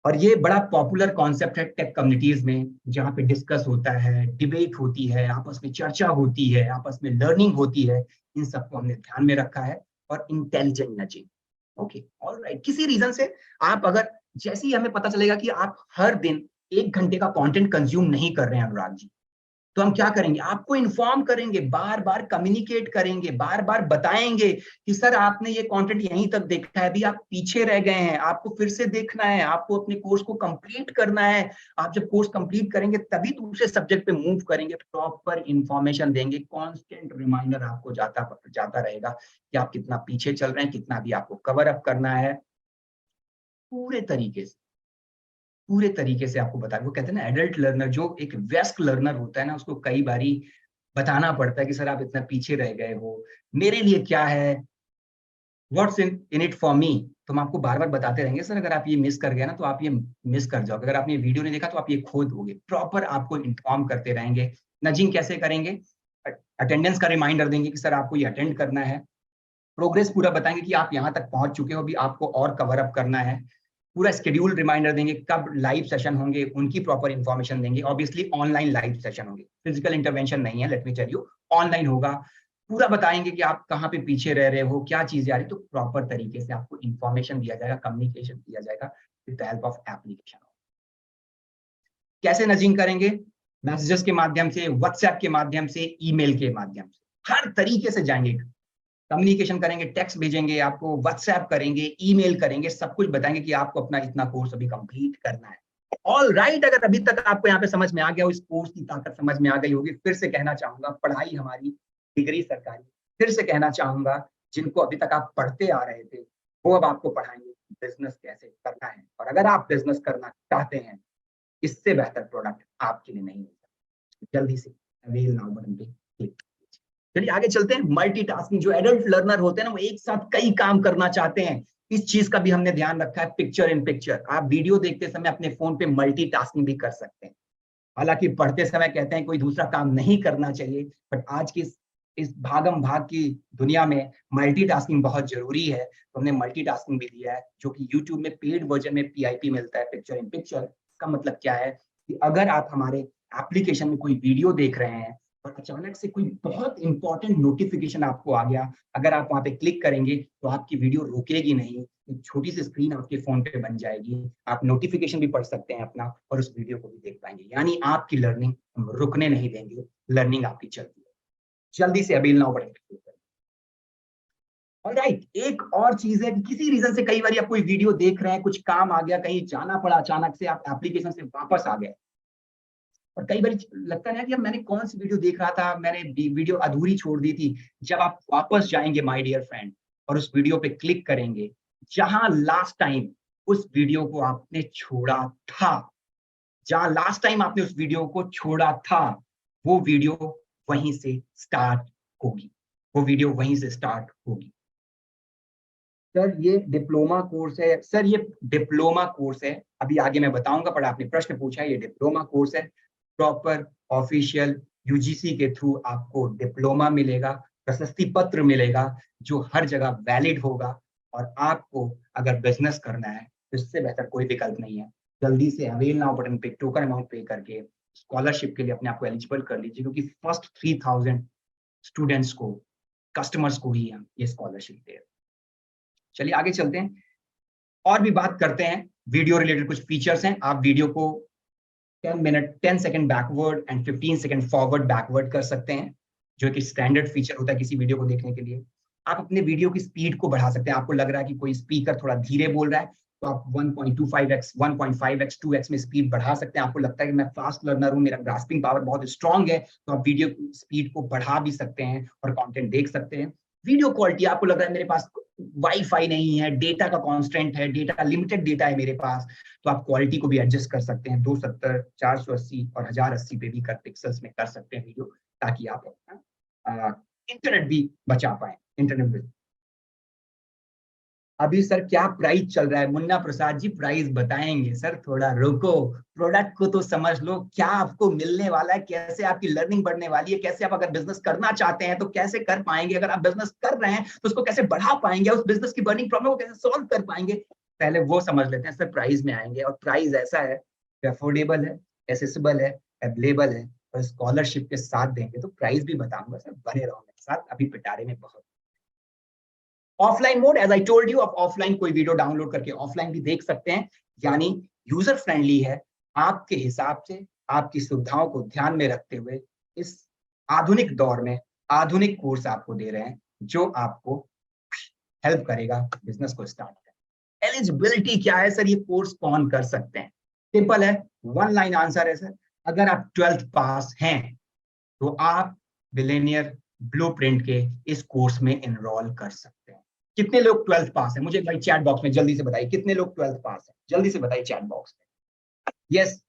और ये बड़ा पॉपुलर कॉन्सेप्ट है टेक कम्युनिटीज में, जहाँ पे डिस्कस होता है, डिबेट होती है, आपस में चर्चा होती है, आपस में लर्निंग होती है। इन सबको हमने ध्यान में रखा है। और इंटेलिजेंट नजिंग, ओके, ऑलराइट। किसी रीजन से आप अगर, जैसे ही हमें पता चलेगा कि आप हर दिन 1 घंटे का कंटेंट कंज्यूम नहीं कर रहे हैं अनुराग जी, तो हम क्या करेंगे, आपको इन्फॉर्म करेंगे, बार बार कम्युनिकेट करेंगे, बार बार बताएंगे कि सर आपने ये कंटेंट यहीं तक देखा है, अभी आप पीछे रह गए हैं, आपको फिर से देखना है, आपको अपने कोर्स को कंप्लीट करना है। आप जब कोर्स कंप्लीट करेंगे तभी दूसरे सब्जेक्ट पे मूव करेंगे। प्रॉपर इंफॉर्मेशन देंगे, कांस्टेंट रिमाइंडर आपको जाता जाता रहेगा कि आप कितना पीछे चल रहे हैं, कितना भी आपको कवर अप करना है। पूरे तरीके से, पूरे तरीके से आपको बता, वो कहते हैं ना एडल्ट लर्नर, जो एक वयस्क लर्नर होता है ना, उसको कई बारी बताना पड़ता है कि सर आप इतना पीछे रह गए हो, मेरे लिए क्या है, what's in it for me. तो हम आपको बार बार बताते रहेंगे सर अगर आप ये मिस कर गए ना तो आप ये मिस कर जाओगे, अगर आपने ये वीडियो नहीं देखा तो आप ये खो दोगे। प्रॉपर आपको इन्फॉर्म करते रहेंगे। नजिंग कैसे करेंगे, अटेंडेंस का रिमाइंडर देंगे कि सर आपको ये अटेंड करना है। प्रोग्रेस पूरा बताएंगे कि आप यहाँ तक पहुंच चुके हो, अभी आपको और कवर अप करना है। पूरा स्केड्यूल रिमाइंडर देंगे, कब लाइव सेशन होंगे उनकी प्रॉपर इंफॉर्मेशन देंगे। ऑब्वियसली ऑनलाइन लाइव सेशन होंगे, फिजिकल इंटरवेंशन नहीं है, let me tell you, online होगा। पूरा बताएंगे कि आप कहाँ पे पीछे रह रहे हो, क्या चीजें आ रही, तो प्रॉपर तरीके से आपको इंफॉर्मेशन दिया जाएगा, कम्युनिकेशन दिया जाएगा with the help of application. कैसे नजिंग करेंगे, मैसेजेस के माध्यम से, व्हाट्सएप के माध्यम से, ईमेल के माध्यम से, हर तरीके से जाएंगे, कम्युनिकेशन करेंगे, टेक्स्ट भेजेंगे आपको, व्हाट्सएप करेंगे, ईमेल करेंगे, सब कुछ बताएंगे कि आपको अपना इतना कोर्स अभी कंप्लीट करना है। ऑल राइट, अगर अभी तक आपको यहाँ पे समझ में आ गया हो, इस कोर्स की ताकत समझ में आ गई होगी, फिर से कहना चाहूंगा, पढ़ाई हमारी, डिग्री सरकारी। फिर से कहना चाहूंगा, जिनको अभी तक आप पढ़ते आ रहे थे वो अब आपको पढ़ाएंगे बिजनेस कैसे करना है। और अगर आप बिजनेस करना चाहते हैं, इससे बेहतर प्रोडक्ट आपके लिए नहीं मिलता। जल्दी से अवेल नाउ बटन पे क्लिक। चलिए आगे चलते हैं। मल्टीटास्किंग, जो एडल्ट लर्नर होते हैं ना, वो एक साथ कई काम करना चाहते हैं। इस चीज का भी हमने ध्यान रखा है। पिक्चर इन पिक्चर, आप वीडियो देखते समय अपने फोन पे मल्टीटास्किंग भी कर सकते हैं। हालांकि पढ़ते समय कहते हैं कोई दूसरा काम नहीं करना चाहिए, बट आज की इस भागम भाग की दुनिया में मल्टीटास्किंग बहुत जरूरी है। तो हमने मल्टीटास्किंग भी दिया है, जो कि यूट्यूब में पेड वर्जन में पीआईपी मिलता है, पिक्चर इन पिक्चर। का मतलब क्या है कि अगर आप हमारे एप्लीकेशन में कोई वीडियो देख रहे हैं और अचानक से कोई बहुत इंपॉर्टेंट नोटिफिकेशन आपको आ गया, अगर आप वहां पे क्लिक करेंगे तो आपकी वीडियो रुकेगी नहीं, एक छोटी सी स्क्रीन आपके फोन पे बन जाएगी, आप नोटिफिकेशन भी पढ़ सकते हैं अपना और उस वीडियो को भी देख पाएंगे। यानी आपकी लर्निंग हम रुकने नहीं देंगे, लर्निंग आपकी चलती है। जल्दी से अभी नाउ बटन क्लिक करें। ऑलराइट, एक और चीज है कि किसी रीजन से कई बार आप कोई वीडियो देख रहे हैं, कुछ काम आ गया, कहीं जाना पड़ा, अचानक से आप एप्लीकेशन से वापस आ गए, और कई बार लगता है कि अब मैंने कौन सी वीडियो देख रहा था, मैंने वीडियो अधूरी छोड़ दी थी। जब आप वापस जाएंगे माय डियर फ्रेंड और उस वीडियो पे क्लिक करेंगे, जहां लास्ट टाइम उस वीडियो को आपने छोड़ा था, जहां लास्ट टाइम आपने उस वीडियो को छोड़ा था, वो वीडियो वहीं से स्टार्ट होगी, वो वीडियो वहीं से स्टार्ट होगी। सर ये डिप्लोमा कोर्स है, सर ये डिप्लोमा कोर्स है, अभी आगे मैं बताऊंगा, पर आपने प्रश्न पूछा है, ये डिप्लोमा कोर्स है। प्रॉपर ऑफिशियल यूजीसी के थ्रू आपको डिप्लोमा मिलेगा, प्रशस्ति पत्र मिलेगा, जो हर जगह वैलिड होगा। और आपको अगर बिजनेस करना है तो इससे बेहतर कोई विकल्प नहीं है। जल्दी से अवेल नाउ बटन पे टोकन अमाउंट पे करके स्कॉलरशिप के लिए अपने आप को एलिजिबल कर लीजिए, क्योंकि फर्स्ट 3000 स्टूडेंट्स को, कस्टमर्स को ही हम ये स्कॉलरशिप दे रहे हैं। चलिए आगे चलते हैं और भी बात करते हैं। वीडियो रिलेटेड कुछ फीचर्स हैं। आप वीडियो को 10 second backward and 15 second forward backward कर सकते हैं, जो कि स्टैंडर्ड फीचर होता है किसी वीडियो को देखने के लिए। आप अपने वीडियो की स्पीड को बढ़ा सकते हैं। आपको लग रहा है कि कोई स्पीकर थोड़ा धीरे बोल रहा है, तो आप 1.25x 1.5x 2x में स्पीड बढ़ा सकते हैं। आपको लगता है कि मैं फास्ट लर्नर हूँ, मेरा ग्रास्पिंग पावर बहुत स्ट्रांग है, तो आप वीडियो स्पीड को बढ़ा भी सकते हैं और कंटेंट देख सकते हैं। वीडियो क्वालिटी, आपको लग रहा है मेरे पास वाईफाई नहीं है, डेटा का कॉन्स्टेंट है, डेटा लिमिटेड डेटा है मेरे पास, तो आप क्वालिटी को भी एडजस्ट कर सकते हैं। 270, 480 और 1080 पे भी कर पिक्सल्स में कर सकते हैं वीडियो, ताकि आप अपना इंटरनेट भी बचा पाए। इंटरनेट भी अभी सर क्या प्राइस चल रहा है, मुन्ना प्रसाद जी प्राइस बताएंगे सर, थोड़ा रुको, प्रोडक्ट को तो समझ लो, क्या आपको मिलने वाला है, कैसे आपकी लर्निंग बढ़ने वाली है, कैसे आप अगर बिजनेस करना चाहते हैं तो कैसे कर पाएंगे, अगर आप बिजनेस कर रहे हैं तो उसको कैसे बढ़ा पाएंगे, उस बिजनेस की बर्निंग प्रॉब्लम को कैसे सॉल्व कर पाएंगे। पहले वो समझ लेते हैं, फिर प्राइस में आएंगे। और प्राइस ऐसा है कि अफोर्डेबल है, एसेसिबल है, अवेलेबल है, और स्कॉलरशिप के साथ देंगे तो प्राइस भी बताऊंगा सर, बने रहो मेरे साथ। अभी पिटारे में बहुत offline mode, as I told you, आप ऑफलाइन कोई वीडियो डाउनलोड करके ऑफलाइन भी देख सकते हैं, यानी यूजर फ्रेंडली है, आपके हिसाब से आपकी सुविधाओं को ध्यान में रखते हुए इस आधुनिक दौर में आधुनिक कोर्स आपको दे रहे हैं जो आपको हेल्प करेगा बिजनेस को स्टार्ट करने। एलिजिबिलिटी क्या है सर, ये कोर्स कौन कर सकते हैं? सिंपल है, वन लाइन आंसर है सर, अगर आप 12th पास हैं तो आप बिलियनियर ब्लूप्रिंट के इस कोर्स में एनरोल कर सकते हैं। कितने लोग 12th पास हैं? मुझे भाई चैट बॉक्स में जल्दी से बताइए, कितने लोग 12th पास हैं? जल्दी से बताइए चैट बॉक्स में। यस,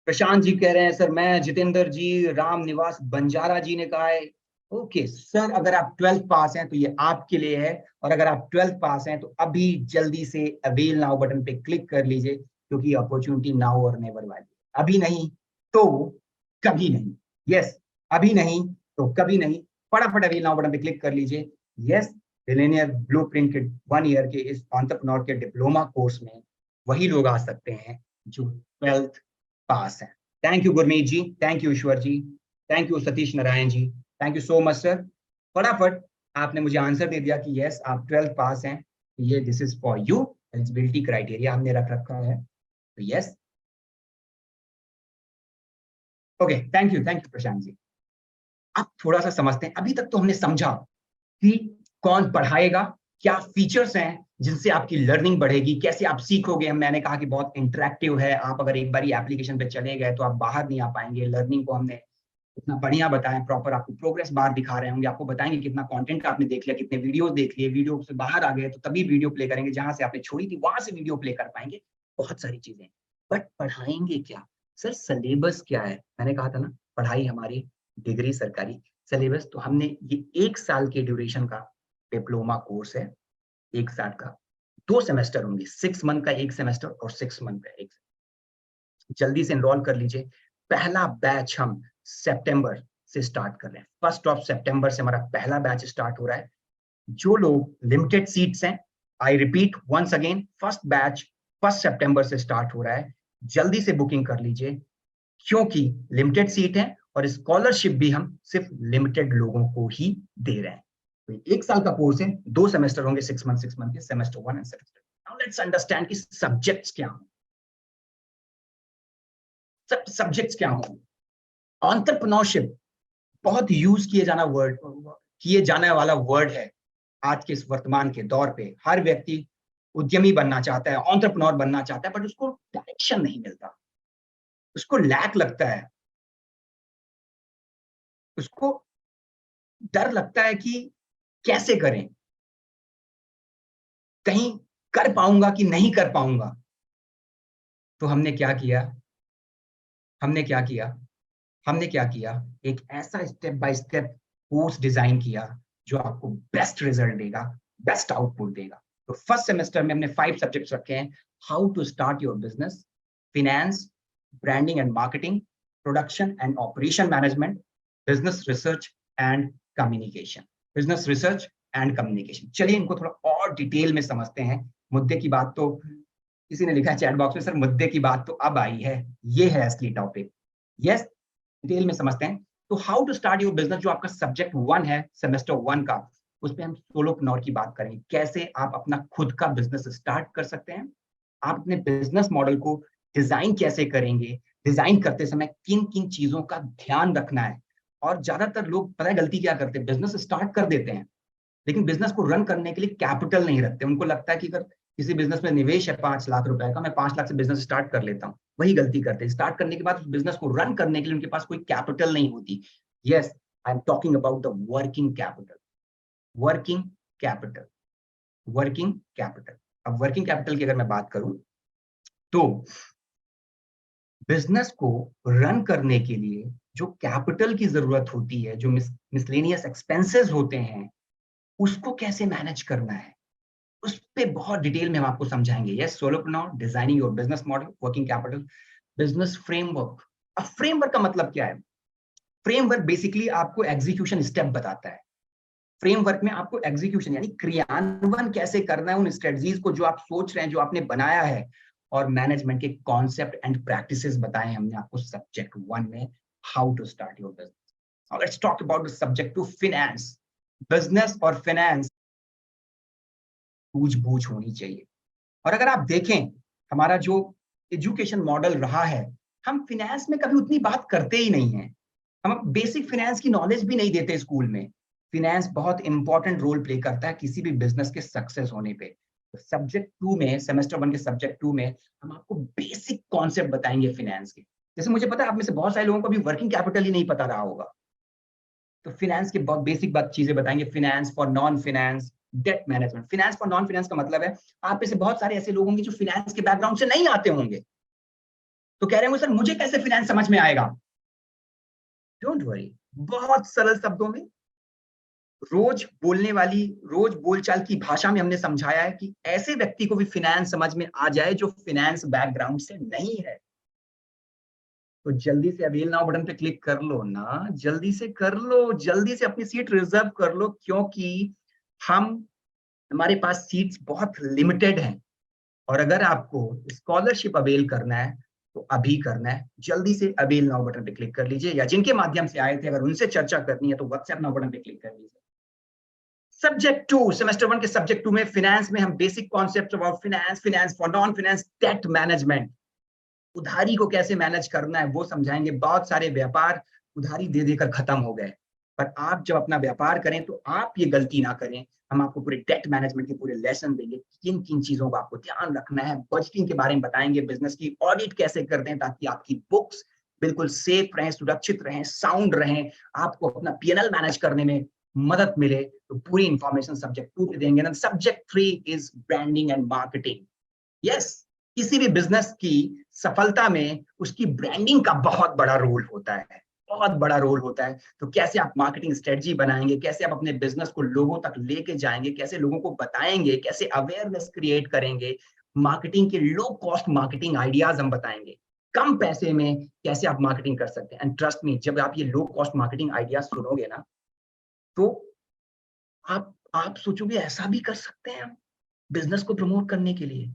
प्रशांत जी कह रहे हैं सर मैं, जितेंद्र जी, राम निवास बंजारा जी ने कहा है ओके सर, अगर आप 12th पास हैं तो ये आपके लिए है, और अगर आप 12th पास हैं तो अभी जल्दी से अवेल नाउ बटन पे क्लिक कर लीजिए, क्योंकि अपॉर्चुनिटी नाउ और नेवर वाली, अभी नहीं तो कभी नहीं। यस, अभी नहीं तो कभी नहीं, फटाफट अवेल नाउ बटन पे क्लिक कर लीजिए। यस, बिलियनियर ब्लूप्रिंट के 1 ईयर के इस एंटरप्रेन्योर के डिप्लोमा कोर्स में वही लोग आ सकते हैं जो 12th पास है। Thank you Gurmeet ji, thank you Ishwar ji, thank you Satish Narayan ji, thank you so much sir. फटाफट आपने मुझे आंसर दे दिया कि यस आप 12th पास हैं, ये this is for you, eligibility criteria हमने रख रखा है, तो yes. Okay, thank you Prashant ji. अब थोड़ा सा समझते हैं, अभी तक तो हमने समझा कि कौन पढ़ाएगा, क्या फीचर्स हैं जिनसे आपकी लर्निंग बढ़ेगी, कैसे आप सीखोगे। मैंने कहा कि बहुत इंटरेक्टिव है, आप अगर एक बार एप्लीकेशन पे चले गए तो आप बाहर नहीं आ पाएंगे। लर्निंग को हमने इतना बढ़िया बताया, प्रॉपर आपको प्रोग्रेस बार दिखा रहे होंगे, आपको बताएंगे कितना कंटेंट आपने देख लिया, कितने वीडियो देख लिए, वीडियो से बाहर आ गए तो तभी वीडियो प्ले करेंगे, जहां से आपने छोड़ी थी वहां से वीडियो प्ले कर पाएंगे, बहुत सारी चीजें। बट पढ़ाएंगे क्या सर, सिलेबस क्या है? मैंने कहा था ना, पढ़ाई हमारी डिग्री सरकारी, सिलेबस तो हमने ये 1 साल के ड्यूरेशन का डिप्लोमा कोर्स है, 1 साल का, 2 सेमेस्टर होंगे, 6 मंथ का एक सेमेस्टर और 6 मंथ का एक। जल्दी से एनरोल कर लीजिए, पहला बैच हम सितंबर से स्टार्ट कर रहे हैं, 1 सितंबर से हमारा पहला बैच स्टार्ट हो रहा है। जो लोग लिमिटेड सीट्स हैं, I repeat once again, first batch 1 सितंबर से स्टार्ट हो रहा है, जल्दी से बुकिंग कर लीजिए, क्योंकि लिमिटेड सीट है और स्कॉलरशिप भी हम सिर्फ लिमिटेड लोगों को ही दे रहे हैं। तो 1 साल का कोर्स है, 2 सेमेस्टर होंगे, 6 मंथ के, semester 1 end semester. Now let's understand कि सब्जेक्ट्स क्या हों, सब्जेक्ट्स क्या हों। एंटरप्रेन्योरशिप बहुत यूज किए जाने वाला वर्ड है आज के इस वर्तमान के दौर पे। हर व्यक्ति उद्यमी बनना चाहता है, एंटरप्रेन्योर बनना चाहता है, बट उसको डायरेक्शन नहीं मिलता, उसको लैक लगता है, उसको डर लगता है कि कैसे करें, कहीं कर पाऊंगा कि नहीं कर पाऊंगा। तो हमने क्या किया, हमने क्या किया, हमने क्या किया, एक ऐसा step by step course design किया जो आपको बेस्ट रिजल्ट देगा, बेस्ट आउटपुट देगा। तो फर्स्ट सेमेस्टर में हमने 5 सब्जेक्ट्स रखे हैं, how to start your business, finance, branding and marketing, production and operation management, business research and communication, business research and communication. चलिए इनको थोड़ा और डिटेल में समझते हैं। मुद्दे की बात तो, किसी ने लिखा है चैट बॉक्स में सर मुद्दे की बात तो अब आई है, ये है असली टॉपिक। यस, डिटेल में समझते हैं। तो how to start your business जो आपका सब्जेक्ट 1 है सेमेस्टर 1 का, उस पर हम सोलोप्रेन्योर की बात करेंगे, कैसे आप अपना खुद का बिजनेस स्टार्ट कर सकते हैं, आप अपने बिजनेस मॉडल को डिजाइन कैसे करेंगे, डिजाइन करते समय किन किन चीजों का ध्यान रखना है। और ज्यादातर लोग पता है गलती क्या करते हैं, बिजनेस स्टार्ट कर देते हैं लेकिन बिजनेस को रन करने के लिए कैपिटल नहीं रखते। उनको लगता है कि अगर किसी बिजनेस में निवेश है 5 लाख रुपए का, मैं 5 लाख से बिजनेस स्टार्ट कर लेता हूँ। वही गलती करते हैं, स्टार्ट करने के बाद उस बिजनेस को रन करने के लिए उनके पास कोई कैपिटल नहीं होती। Yes, I am talking about the working capital, working capital, working capital. अब वर्किंग कैपिटल की अगर मैं बात करूं तो बिजनेस को रन करने के लिए जो कैपिटल की जरूरत होती है, जो मिसलेनियस एक्सपेंसेस होते हैं, उसको कैसे मैनेज करना है, उस पे बहुत डिटेल में हम आपको समझाएंगे। Yes, solopreneur, designing your business model, working capital, business framework. अब फ्रेमवर्क का मतलब क्या है? फ्रेमवर्क बेसिकली आपको एग्जीक्यूशन स्टेप बताता है। फ्रेमवर्क में आपको एग्जीक्यूशन यानी क्रियान्वयन कैसे करना है उन स्ट्रेटजीज को जो आप सोच रहे हैं, जो आपने बनाया है, और मैनेजमेंट के कॉन्सेप्ट एंड प्रैक्टिसेस बताए हमने आपको सब्जेक्ट 1 में, how to start your business. Now let's talk about the subject 2, finance. Business और फिनेंस सूझबूझ होनी चाहिए। और अगर आप देखें हमारा जो एजुकेशन मॉडल रहा है, हम फिनेंस में कभी उतनी बात करते ही नहीं है। हम बेसिक फिनेंस की नॉलेज भी नहीं देते स्कूल में। फिनेंस बहुत इंपॉर्टेंट रोल प्ले करता है किसी भी बिजनेस के सक्सेस होने पे। तो सब्जेक्ट 2 में, सेमेस्टर 1 के सब्जेक्ट 2 में हम आपको बेसिक कॉन्सेप्ट बताएंगे फिनेंस के। जैसे मुझे पता है आप में से बहुत सारे लोगों को अभी वर्किंग कैपिटल ही नहीं पता रहा होगा, तो फिनेंस के बहुत बेसिक बात चीजें बताएंगे। Finance for non finance, debt management. Finance for non finance का मतलब है आप में से बहुत सारे ऐसे लोग होंगे जो फिनेंस के बैकग्राउंड से नहीं आते होंगे, तो कह रहे होंगे सर मुझे कैसे फिनेंस समझ में आएगा। डोंट वरी, बहुत सरल शब्दों में, रोज बोलने वाली, रोज बोलचाल की भाषा में हमने समझाया है कि ऐसे व्यक्ति को भी फिनेंस समझ में आ जाए जो फिनेंस बैकग्राउंड से नहीं है। तो जल्दी से अवेल नाउ बटन पे क्लिक कर लो ना, जल्दी से कर लो, जल्दी से अपनी सीट रिजर्व कर लो, क्योंकि हम हमारे पास सीट्स बहुत लिमिटेड हैं। और अगर आपको स्कॉलरशिप अवेल करना है तो अभी करना है, जल्दी से अवेल नाउ बटन पे क्लिक कर लीजिए, या जिनके माध्यम से आए थे अगर उनसे चर्चा करनी है तो व्हाट्सएप नाउ बटन पे क्लिक कर लीजिए। सब्जेक्ट 2, सेमेस्टर 1 के सब्जेक्ट 2 में फिनेंस में हम basic concept about finance, finance for non finance, debt management, उधारी को कैसे मैनेज करना है वो समझाएंगे। बहुत सारे व्यापार उधारी दे देकर खत्म हो गए, पर आप जब अपना व्यापार करें तो आप ये गलती ना करें। हम आपको पूरे डेट मैनेजमेंट के पूरे लेसन देंगे, किन किन चीजों का आपको ध्यान रखना है, बजटिंग के बारे में बताएंगे, बिजनेस की ऑडिट कैसे करते हैं ताकि आपकी बुक्स बिल्कुल सेफ रहें, सुरक्षित रहें, साउंड रहें, आपको अपना पीएनएल मैनेज करने में मदद मिले। तो पूरी इंफॉर्मेशन सब्जेक्ट 2 पे देंगे। Subject 3 is branding and marketing. Yes, किसी भी बिजनेस की सफलता में उसकी ब्रांडिंग का बहुत बड़ा रोल होता है, बहुत बड़ा रोल होता है। तो कैसे आप मार्केटिंग स्ट्रेटजी बनाएंगे, कैसे आप अपने बिजनेस को लोगों तक लेके जाएंगे, कैसे लोगों को बताएंगे, कैसे अवेयरनेस क्रिएट करेंगे, मार्केटिंग के लो कॉस्ट मार्केटिंग आइडियाज हम बताएंगे, कम पैसे में कैसे आप मार्केटिंग कर सकते हैं। एंड ट्रस्ट मी, जब आप ये लो कॉस्ट मार्केटिंग आइडियाज सुनोगे ना, तो आप सोचोगे ऐसा भी कर सकते हैं हम बिजनेस को प्रमोट करने के लिए।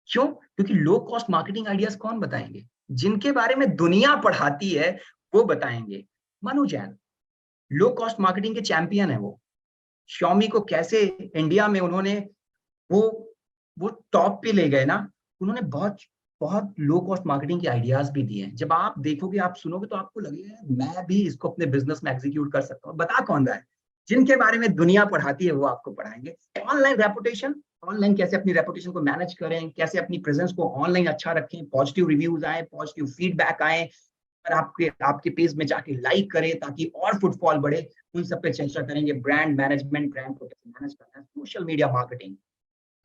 क्यों? क्योंकि लो कॉस्ट मार्केटिंग आइडियाज कौन बताएंगे? जिनके बारे में दुनिया पढ़ाती है वो बताएंगे। Manu Jain low cost marketing के चैंपियन है वो। Xiaomi को कैसे इंडिया में उन्होंने वो वो टॉप पे ले गए ना, उन्होंने बहुत बहुत लो कॉस्ट मार्केटिंग के आइडियाज भी दिए हैं। जब आप देखोगे, आप सुनोगे तो आपको लगेगा मैं भी इसको अपने बिजनेस में एग्जीक्यूट कर सकता हूँ। बता कौन रहा है? जिनके बारे में दुनिया पढ़ाती है वो आपको पढ़ाएंगे। ऑनलाइन रेपुटेशन, ऑनलाइन कैसे अपनी रेपुटेशन को मैनेज करें, कैसे अपनी प्रेजेंस को ऑनलाइन अच्छा रखें, पॉजिटिव रिव्यूज आए, पॉजिटिव फीडबैक आए, और आपके आपके पेज में जाके लाइक करें ताकि और फुटफॉल बढ़े, उन सब पे चर्चा करेंगे। ब्रांड मैनेजमेंट, ब्रांड को कैसे मैनेज करना है, सोशल मीडिया मार्केटिंग।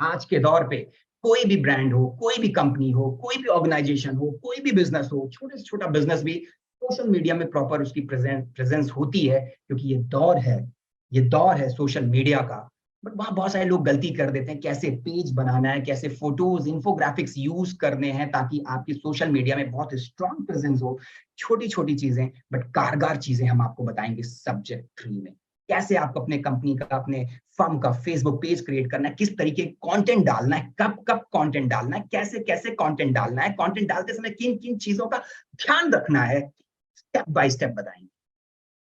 आज के दौर पे कोई भी ब्रांड हो, कोई भी कंपनी हो, कोई भी ऑर्गेनाइजेशन हो, कोई भी बिजनेस हो, छोटे से छोटा बिजनेस भी सोशल मीडिया में प्रॉपर उसकी प्रेजेंस होती है, क्योंकि ये दौर है सोशल मीडिया का। बट वहां बहुत सारे लोग गलती कर देते हैं, कैसे पेज बनाना है, कैसे फोटोज, इन्फोग्राफिक्स यूज करने हैं ताकि आपकी सोशल मीडिया में बहुत स्ट्रॉन्ग प्रेजेंस हो। छोटी छोटी चीजें बट कारगर चीजें हम आपको बताएंगे सब्जेक्ट 3 में। कैसे आपको अपने कंपनी का, अपने फर्म का फेसबुक पेज क्रिएट करना है, किस तरीके कंटेंट डालना है, कब कब कंटेंट डालना है, कैसे कैसे कंटेंट डालना है, कंटेंट डालते समय किन किन चीजों का ध्यान रखना है, स्टेप बाय स्टेप बताएंगे।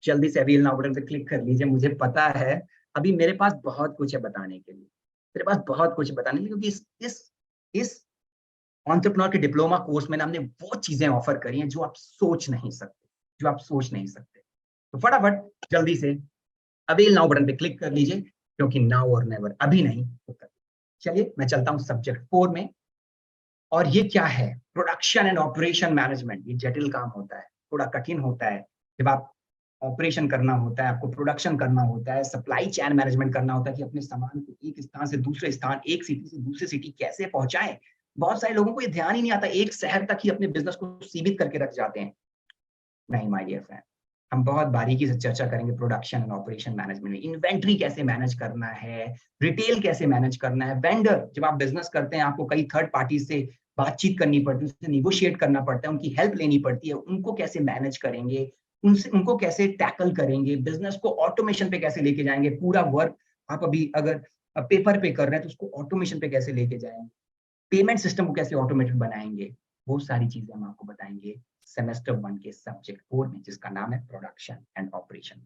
जल्दी से अभी नाउ बटन पे क्लिक कर लीजिए। मुझे पता है अभी मेरे पास बहुत कुछ है बताने के लिए, मेरे पास बहुत कुछ है बताने के लिए, क्योंकि इस एंटरप्रेन्योर के डिप्लोमा कोर्स में हमने वो चीजें ऑफर करी हैं जो आप सोच नहीं सकते, जो आप सोच नहीं सकते। तो फटाफट जल्दी से अवेल नाउ बटन पे क्लिक कर लीजिए, क्योंकि नाउ और नेवर, अभी नहीं तो कभी। चलिए मैं चलता हूं सब्जेक्ट 4 में। और ये क्या है? Production and operation management. ये जटिल काम होता है, थोड़ा कठिन होता है। जब आप ऑपरेशन करना होता है, आपको प्रोडक्शन करना होता है, सप्लाई चेन मैनेजमेंट करना होता है कि अपने सामान को एक स्थान से दूसरे स्थान, एक सिटी से दूसरी सिटी कैसे पहुंचाएं। बहुत सारे लोगों को ये ध्यान ही नहीं आता, एक शहर तक ही अपने बिजनेस को सीमित करके रख जाते हैं। नहीं माय डियर फ्रेंड, हम बहुत बारीकी से चर्चा करेंगे प्रोडक्शन एंड ऑपरेशन मैनेजमेंट में। इन्वेंट्री कैसे मैनेज करना है, रिटेल कैसे मैनेज करना है, वेंडर, जब आप बिजनेस करते हैं आपको कई थर्ड पार्टी से बातचीत करनी पड़ती है, उससे निगोशिएट करना पड़ता है, उनकी हेल्प लेनी पड़ती है, उनको कैसे मैनेज करेंगे। उनसे उनको कैसे टैकल करेंगे, बिजनेस को ऑटोमेशन पे कैसे लेके जाएंगे, पूरा वर्क आप अभी अगर पेपर पे कर रहे हैं तो उसको ऑटोमेशन पे कैसे लेके जाएंगे, पेमेंट सिस्टम को कैसे ऑटोमेटेड बनाएंगे, वो सारी चीजें हम आपको बताएंगे सेमेस्टर 1 के सब्जेक्ट 4 में, जिसका नाम है production and operation.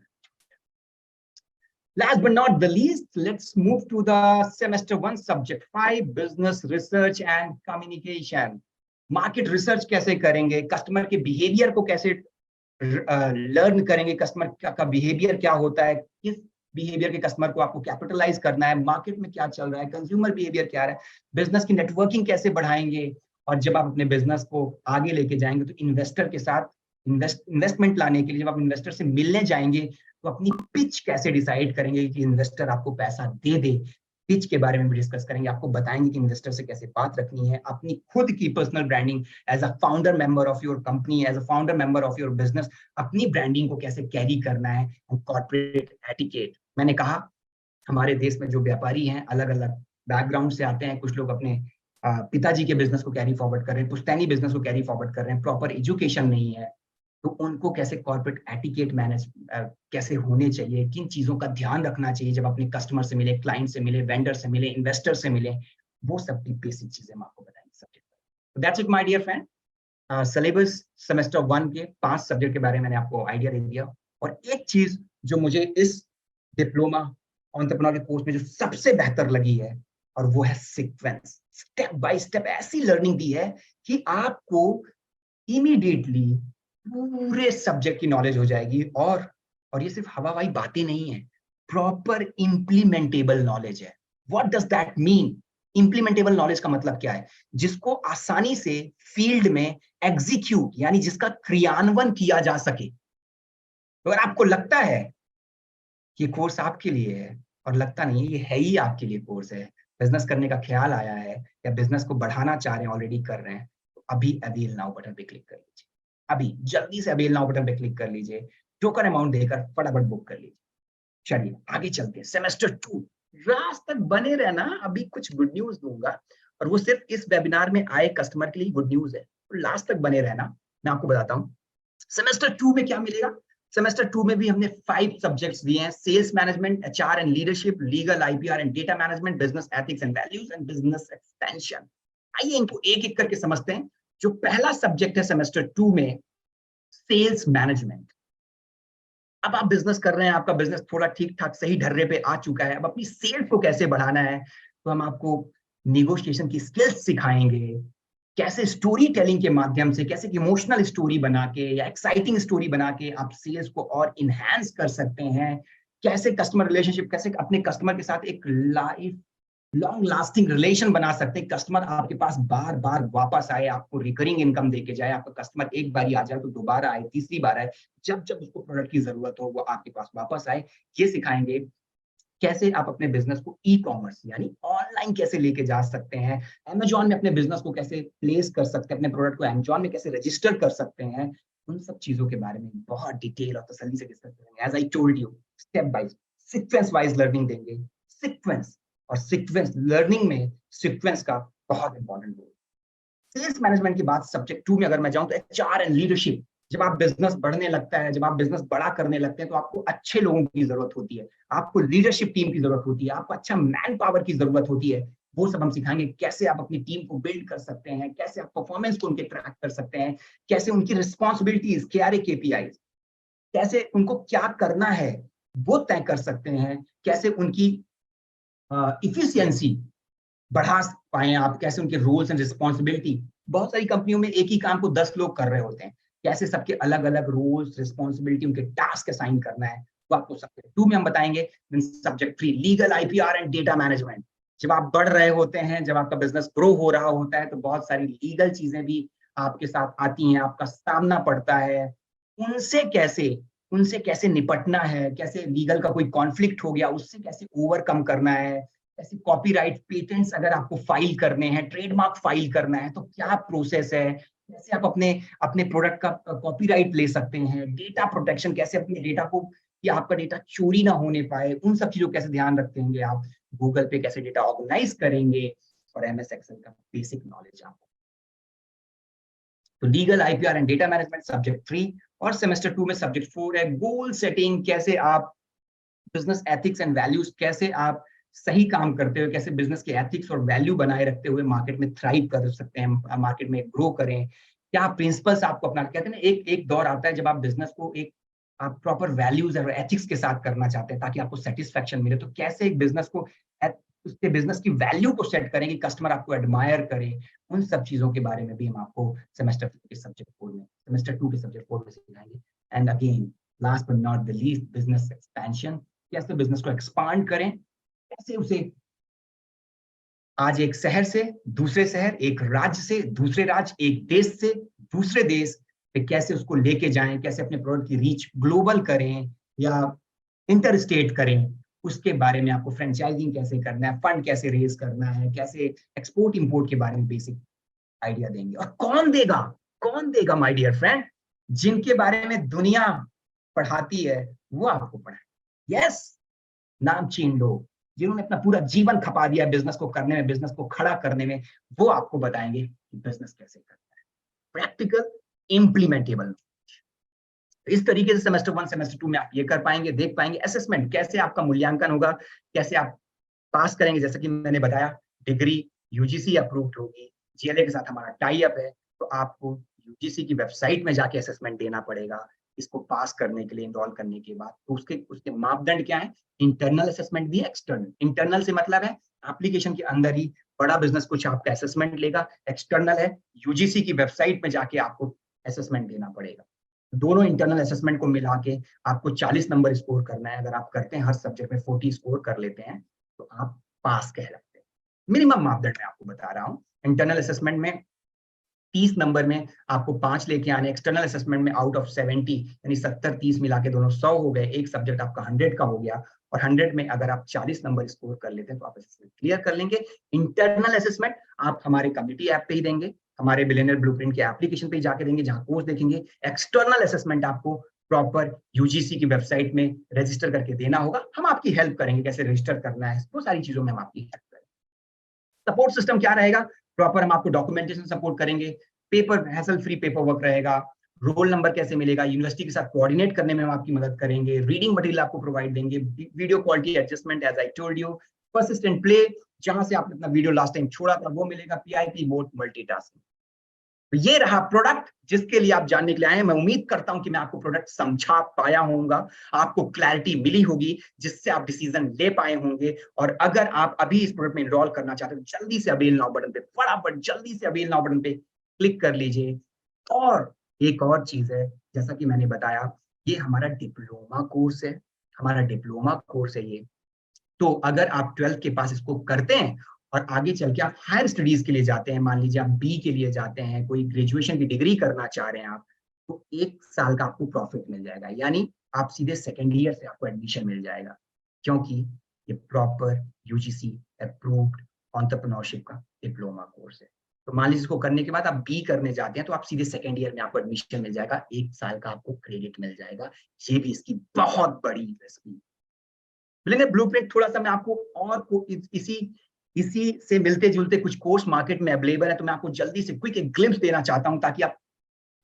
Last but not the least, let's move to the semester 1 subject 5, business research and communication. Market research कैसे करेंगे, कस्टमर के बिहेवियर को कैसे लर्न करेंगे, कस्टमर का बिहेवियर क्या होता है, किस बिहेवियर के कस्टमर को आपको कैपिटलाइज करना है, मार्केट में क्या चल रहा है, कंज्यूमर बिहेवियर क्या है, बिजनेस की नेटवर्किंग कैसे बढ़ाएंगे, और जब आप अपने बिजनेस को आगे लेके जाएंगे तो इन्वेस्टर के साथ इन्वेस्टमेंट लाने के लिए जब आप इन्वेस्टर से मिलने जाएंगे तो अपनी पिच कैसे डिसाइड करेंगे कि इन्वेस्टर आपको पैसा दे दे, पिच के बारे में भी डिस्कस करेंगे, आपको बताएंगे कि इन्वेस्टर से कैसे बात रखनी है, अपनी खुद की personal branding as a founder member of your company, as a founder member of your business, अपनी ब्रांडिंग को कैसे कैरी करना है, कॉर्पोरेट एटिकेट। मैंने कहा हमारे देश में जो व्यापारी हैं अलग अलग बैकग्राउंड से आते हैं, कुछ लोग अपने पिताजी के बिजनेस को कैरी फॉरवर्ड कर रहे हैं, पुश्तैनी बिजनेस को कैरी फॉरवर्ड कर रहे हैं, प्रॉपर एजुकेशन नहीं है, तो उनको कैसे कॉर्पोरेट एटिकेट मैनेज कैसे होने चाहिए, किन चीजों का ध्यान रखना चाहिए जब अपने कस्टमर से मिले, क्लाइंट से मिले, वेंडर से मिले, इन्वेस्टर से मिले, वो सब की बेसिक चीजें हम आपको बताएंगे subject. That's it my dear friend, syllabus semester 1 के 5 सब्जेक्ट के बारे में मैंने आपको आइडिया दे दिया। और एक चीज जो मुझे इस डिप्लोमा एंटरप्रेन्योर के कोर्स में जो सबसे बेहतर लगी है, और वो है सीक्वेंस, स्टेप बाय स्टेप ऐसी लर्निंग दी है कि आपको इमीडिएटली पूरे सब्जेक्ट की नॉलेज हो जाएगी, और ये सिर्फ हवाई बातें नहीं है, प्रॉपर इंप्लीमेंटेबल नॉलेज है। What does that mean? Implementable knowledge का मतलब क्या है? जिसको आसानी से फील्ड में एग्जीक्यूट यानी जिसका क्रियान्वयन किया जा सके। अगर आपको लगता है कि कोर्स आपके लिए है और लगता नहीं है ये है ही आपके लिए कोर्स है, बिजनेस करने का ख्याल आया है या बिजनेस को बढ़ाना चाह रहे हैं, ऑलरेडी कर रहे हैं, तो अभी अवेल नाउ बटन पे क्लिक कर लीजिए, अभी जल्दी से अवेल नाउ बटन पे क्लिक कर लीजिए, टोकन अमाउंट देकर फटाफट बुक कर लीजिए। चलिए आगे चलते हैं, सेमेस्टर 2 लास्ट तक बने रहना, अभी कुछ गुड न्यूज दूंगा और वो सिर्फ इस वेबिनार में आए कस्टमर के लिए गुड न्यूज है, तो लास्ट तक बने रहना। मैं आपको बताता हूँ सेमेस्टर 2 में क्या मिलेगा। सेमेस्टर 2 में भी हमने 5 सब्जेक्ट्स दिए हैं, sales management, HR and leadership, legal, IPR and data management, business ethics and values and business expansion. आइए इनको एक एक करके समझते हैं। जो पहला सब्जेक्ट है सेमेस्टर 2 में, सेल्स मैनेजमेंट। अब आप बिजनेस कर रहे हैं, आपका बिजनेस थोड़ा ठीक ठाक सही ढर्रे पे आ चुका है, अब अपनी सेल्स को कैसे बढ़ाना है, तो हम आपको निगोशिएशन की स्किल्स सिखाएंगे, कैसे स्टोरी टेलिंग के माध्यम से, कैसे इमोशनल स्टोरी बना के या एक्साइटिंग स्टोरी बना के आप सेल्स को और इनहैंस कर सकते हैं, कैसे कस्टमर रिलेशनशिप, कैसे अपने कस्टमर के साथ एक लाइफ लॉन्ग लास्टिंग रिलेशन बना सकते हैं, कस्टमर आपके पास बार बार वापस आए, आपको रिकरिंग इनकम देके जाए, आपका कस्टमर एक बार ही आ जाए तो दोबारा आए, तीसरी बार आए, जब जब उसको प्रोडक्ट की जरूरत हो वो आपके पास वापस आए। ये सिखाएंगे कैसे आप अपने बिजनेस को ई कॉमर्स यानी ऑनलाइन कैसे लेके जा सकते हैं, अमेजॉन में अपने बिजनेस को कैसे प्लेस कर सकते हैं, अपने प्रोडक्ट को अमेजॉन में कैसे रजिस्टर कर सकते हैं, उन सब चीजों के बारे में बहुत डिटेल और तसल्ली से डिस्कस करेंगे। As I told you, step by sequence wise learning देंगे। सीक्वेंस और सीक्वेंस लर्निंग में सीक्वेंस का बहुत इंपॉर्टेंट रोल। सेल्स मैनेजमेंट की बात सब्जेक्ट 2 में अगर मैं जाऊं तो एचआर एंड लीडरशिप। जब आप बिजनेस बढ़ने लगता है, जब आप बिजनेस बड़ा करने लगते हैं तो आपको अच्छे लोगों की जरूरत होती है, आपको लीडरशिप टीम की जरूरत होती है, आपको अच्छा मैन पावर की जरूरत होती है। वो सब हम सिखाएंगे, कैसे आप अपनी टीम को बिल्ड कर सकते हैं, कैसे आप परफॉर्मेंस को उनके ट्रैक कर सकते हैं, कैसे उनकी रिस्पॉन्सिबिलिटीज क्या है, केपीआई कैसे उनको क्या करना है वो तय कर सकते हैं, कैसे उनकी इफिशियंसी बढ़ा पाए आप, कैसे उनके रोल्स एंड रिस्पॉन्सिबिलिटी। बहुत सारी कंपनियों में एक ही काम को 10 लोग कर रहे होते हैं, कैसे सबके अलग अलग रोल्स रिस्पॉन्सिबिलिटी उनके टास्क असाइन करना है, तो आपको सब्जेक्ट 2 में हम बताएंगे। Subject 3 legal, IPR and data management. जब आप बढ़ रहे होते हैं, जब आपका बिजनेस ग्रो हो रहा होता है तो बहुत सारी लीगल चीजें भी आपके साथ आती हैं, आपका सामना पड़ता है, उनसे कैसे निपटना है, कैसे लीगल का कोई कॉन्फ्लिक्ट हो गया उससे कैसे ओवरकम करना है, ऐसे कॉपीराइट पेटेंट्स अगर आपको फाइल करने हैं, ट्रेडमार्क फाइल करना है तो क्या प्रोसेस है, कैसे आप अपने अपने प्रोडक्ट का कॉपीराइट ले सकते हैं, डेटा प्रोटेक्शन, कैसे अपने डेटा को कि आपका डेटा चोरी ना होने पाए, उन सब चीजों कैसे ध्यान रखेंगे आप, गूगल पे कैसे डेटा ऑर्गेनाइज करेंगे, और एमएस एक्सेल का बेसिक नॉलेज आपको। तो legal, IPR and data management subject 3, और सेमेस्टर 2 में सब्जेक्ट 4 है गोल सेटिंग, कैसे आप बिजनेस एथिक्स एंड वैल्यूज, कैसे आप सही काम करते हुए कैसे बिजनेस के एथिक्स और वैल्यू बनाए रखते हुए मार्केट में थ्राइव कर सकते हैं, मार्केट में ग्रो करें, क्या प्रिंसिपल्स आपको अपना, कहते हैं ना एक एक दौर आता है जब आप बिजनेस को एक आप प्रॉपर वैल्यूज और एथिक्स के साथ करना चाहते हैं ताकि आपको सेटिस्फेक्शन मिले, तो कैसे एक बिजनेस को उसके बिजनेस की वैल्यू को सेट करें कि कस्टमर आपको एडमायर करे, उन सब चीजों के बारे में भी हम आपको सेमेस्टर के सब्जेक्ट 4 में, सेमेस्टर 2 के सब्जेक्ट 4 में सिखाएंगे। And again last but not the least, business expansion, कैसे बिजनेस को एक्सपांड करें, कैसे उसे आज एक शहर से दूसरे शहर, एक राज्य से दूसरे राज्य, एक देश से दूसरे देश पे कैसे उसको लेके जाएं, कैसे अपने प्रोडक्ट की रीच ग्लोबल करें या इंटर स्टेट करें, उसके बारे में आपको फ्रेंचाइजिंग कैसे करना है, फंड कैसे रेज करना है, कैसे एक्सपोर्ट इंपोर्ट के बारे में बेसिक आइडिया देंगे। और कौन देगा माय डियर फ्रेंड, जिनके बारे में दुनिया पढ़ाती है वो आपको पढ़ाए। यस, नाम चीन लो, जिन्होंने अपना पूरा जीवन खपा दिया बिजनेस को करने में, बिजनेस को खड़ा करने में, वो आपको बताएंगे कि बिजनेस कैसे करना है, प्रैक्टिकल इम्प्लीमेंटेबल। इस तरीके से सेमेस्टर 1 सेमेस्टर 2 में आप ये कर पाएंगे, देख पाएंगे। असेसमेंट, कैसे आपका मूल्यांकन होगा, कैसे आप पास करेंगे, जैसा कि मैंने बताया डिग्री यूजीसी अप्रूव्ड होगी, जीएलए के साथ हमारा टाई अप है, तो आपको यूजीसी की वेबसाइट में जाके असेसमेंट देना पड़ेगा इसको पास करने के लिए, इनरोल करने के बाद। तो उसके उसके मापदंड क्या है, इंटरनल असेसमेंट भी है, एक्सटर्नल। इंटरनल से मतलब है एप्लीकेशन के अंदर ही बड़ा बिजनेस कुछ आपका असेसमेंट लेगा, एक्सटर्नल है यूजीसी की वेबसाइट में जाके आपको असेसमेंट देना पड़ेगा। दोनों इंटरनल असेसमेंट को मिला के आपको 40 नंबर स्कोर करना है। अगर आप करते हैं, हर सब्जेक्ट में 40 स्कोर कर लेते हैं, तो आप पास कहलाते हैं। मिनिमम मापदंड मैं आपको बता रहा हूं। इंटरनल असेसमेंट में 30 नंबर में आपको 5 लेके आने, एक्सटर्नल असेसमेंट में आउट ऑफ 70 यानी 70-30 मिला के दोनों 100 हो गए, एक सब्जेक्ट आपका 100 का हो गया, और 100 में अगर आप 40 नंबर स्कोर कर लेते हैं तो आप असेसमेंट क्लियर कर लेंगे। इंटरनल असेसमेंट आप हमारे कम्युनिटी ऐप पे ही देंगे, हमारे बिलियनियर ब्लूप्रिंट के एप्लीकेशन पे जाके देंगे, जहां कोर्स देखेंगे। एक्सटर्नल असेसमेंट आपको प्रॉपर यूजीसी की वेबसाइट में रजिस्टर करके देना होगा, हम आपकी हेल्प करेंगे कैसे रजिस्टर करना है, वो सारी चीजों में हम आपकी हेल्प करेंगे। सपोर्ट सिस्टम क्या रहेगा, प्रॉपर हम आपको डॉक्यूमेंटेशन सपोर्ट करेंगे, paper hassle free paper work रहेगा, रोल नंबर कैसे मिलेगा, यूनिवर्सिटी के साथ कोऑर्डिनेट करने में हम आपकी मदद करेंगे, रीडिंग मटेरियल आपको प्रोवाइड देंगे, video quality adjustment as I told you, persistent play, जहां से आपने अपना वीडियो लास्ट टाइम छोड़ा था वो मिलेगा, पीआईपी मोड, मल्टीटास्किंग। तो ये रहा प्रोडक्ट जिसके लिए आप जानने के लिए आए हैं। मैं उम्मीद करता हूं कि मैं आपको प्रोडक्ट समझा पाया होऊंगा, आपको क्लैरिटी मिली होगी, जिससे आप डिसीजन ले पाए होंगे। और अगर आप अभी इस प्रोडक्ट में इनरोल करना चाहते हो, जल्दी से अवेल नाउ बटन पे, फटाफट जल्दी से अवेल नाउ बटन पे क्लिक कर लीजिए। और एक और चीज है, जैसा कि मैंने बताया, ये हमारा डिप्लोमा कोर्स है, हमारा डिप्लोमा कोर्स है ये। तो अगर आप 12th के पास इसको करते हैं और आगे चल के आप हायर स्टडीज के लिए जाते हैं, मान लीजिए आप बी के लिए जाते हैं, कोई ग्रेजुएशन की डिग्री करना चाह रहे हैं आप, तो 1 साल का आपको प्रॉफिट मिल जाएगा, यानी आप सीधे सेकेंड ईयर से आपको एडमिशन मिल जाएगा, क्योंकि ये प्रॉपर यूजीसी अप्रूव्ड एंटरप्रेन्योरशिप का डिप्लोमा कोर्स है। तो मान लीजिए इसको करने के बाद आप बी करने जाते हैं, तो आप सीधे सेकेंड ईयर में आपको एडमिशन मिल जाएगा, 1 साल का आपको क्रेडिट मिल जाएगा। ये भी इसकी बहुत बड़ी यूएसपी। ब्लूप्रिंट थोड़ा सा मैं आपको और इसी से मिलते जुलते कुछ कोर्स मार्केट में अवेलेबल है, तो मैं आपको जल्दी से क्विक एक ग्लिम्स देना चाहता हूं ताकि आप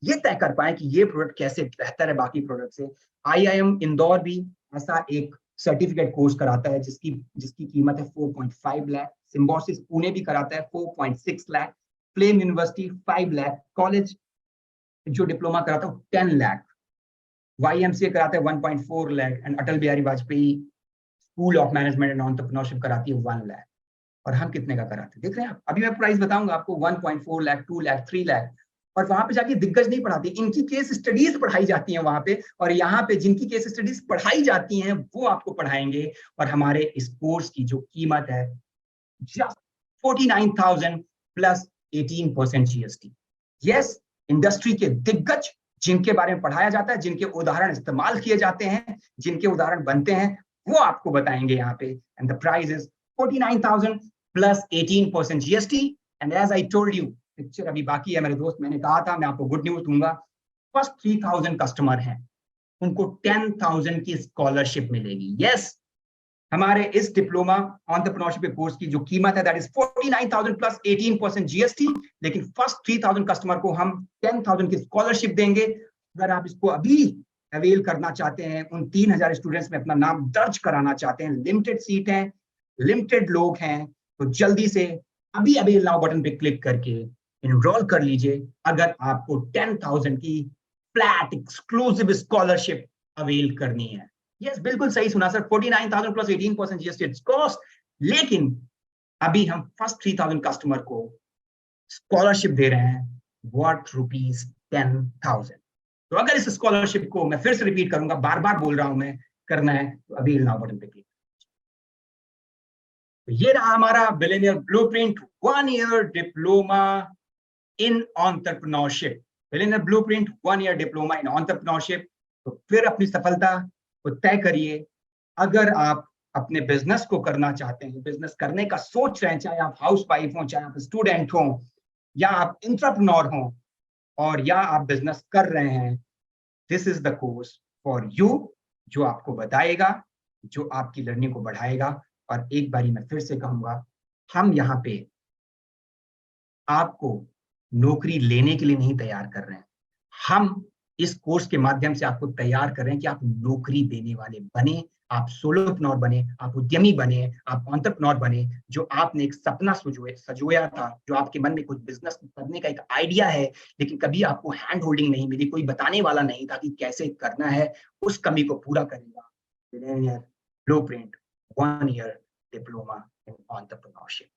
ये तय कर पाए कि ये प्रोडक्ट कैसे बेहतर है बाकी प्रोडक्ट से। आईआईएम इंदौर भी ऐसा एक सर्टिफिकेट कोर्स कराता है जिसकी जिसकी कीमत है 4.5 लाख। सिम्बोसिस पुणे भी कराता है 4.6 lakh. Flame university 5 lakh. College जो डिप्लोमा कराता है 10 लाख। वाईएमसीए कराता है 1.4 lakh and Atal Bihari Vajpayee school of management and entrepreneurship कराती है 1 लाख। और हम कितने का कराते हैं देख रहे हैं आप। अभी मैं प्राइस बताऊंगा आपको, 1.4 लाख, 2 लाख, 3 लाख। और वहां पे जाके दिग्गज नहीं पढ़ाती, इनकी केस स्टडीज पढ़ाई जाती हैं वहां पे, और यहाँ पे जिनकी केस स्टडीज पढ़ाई जाती हैं वो आपको पढ़ाएंगे। और हमारे इस कोर्स की जो कीमत है just 49,000 plus 18% GST. Yes, industry के दिग्गज जिनके बारे में पढ़ाया जाता है, जिनके उदाहरण इस्तेमाल किए जाते हैं, जिनके उदाहरण बनते हैं, वो आपको बताएंगे यहाँ पे। And the price is 49,000 plus 18% GST. And as I told you, picture अभी बाकी है मेरे दोस्त, मैंने कहा था मैं आपको गुड न्यूज दूंगा। फर्स्ट 3,000 कस्टमर हैं, उनको 10,000 की स्कॉलरशिप मिलेगी। यस, हमारे इस डिप्लोमा एंटरप्रेन्योरशिप कोर्स की जो कीमत है दैट इज 49,000 प्लस 18% जीएसटी, लेकिन फर्स्ट 3,000 कस्टमर को हम 10,000 की स्कॉलरशिप देंगे। अगर आप इसको अभी अवेल करना चाहते हैं, उन 3,000 स्टूडेंट्स में अपना नाम दर्ज कराना चाहते हैं, लिमिटेड सीट है, लिमिटेड लोग हैं, तो जल्दी से अभी अवेल नाउ बटन पे क्लिक करके इनरोल कर लीजिए अगर आपको 10,000 की फ्लैट एक्सक्लूसिव स्कॉलरशिप अवेल करनी है। यस, बिल्कुल सही सुना सर, 49,000 प्लस 18% जीएसटी कॉस्ट, लेकिन अभी हम फर्स्ट 3,000 कस्टमर को स्कॉलरशिप दे रहे हैं व्हाट रुपीज 10,000। तो अगर इस स्कॉलरशिप को मैं फिर से रिपीट करूंगा, बार बार बोल रहा हूं मैं, करना है तो अभी नाउ बटन पे क्लिक। तो ये रहा हमारा billionaire blueprint 1 year diploma in entrepreneurship. Billionaire blueprint 1 year diploma in entrepreneurship. तो फिर अपनी सफलता को तय करिए। अगर आप अपने बिजनेस को करना चाहते हैं, बिजनेस करने का सोच रहे हैं, चाहे आप हाउस वाइफ हो, चाहे आप स्टूडेंट हो, या आप एंटरप्रेन्योर हो, और या आप बिजनेस कर रहे हैं, this is the course for you, जो आपको बताएगा, जो आपकी लर्निंग को बढ़ाएगा। और एक बारी मैं फिर से कहूंगा, हम यहाँ पे आपको नौकरी लेने के लिए नहीं तैयार कर रहे हैं, हम इस कोर्स के माध्यम से आपको तैयार कर रहे हैं कि आप नौकरी देने वाले बने, आप सोलोप्रेन्योर बने, आप उद्यमी बने, आप एंटरप्रेन्योर बने। जो आपने एक सपना सजोया था, जो आपके मन में कुछ बिजनेस करने का एक आइडिया है, लेकिन कभी आपको हैंड होल्डिंग नहीं मिली, कोई बताने वाला नहीं था कि कैसे करना है, उस कमी को पूरा करेगा billionaire blueprint 1 year diploma in entrepreneurship.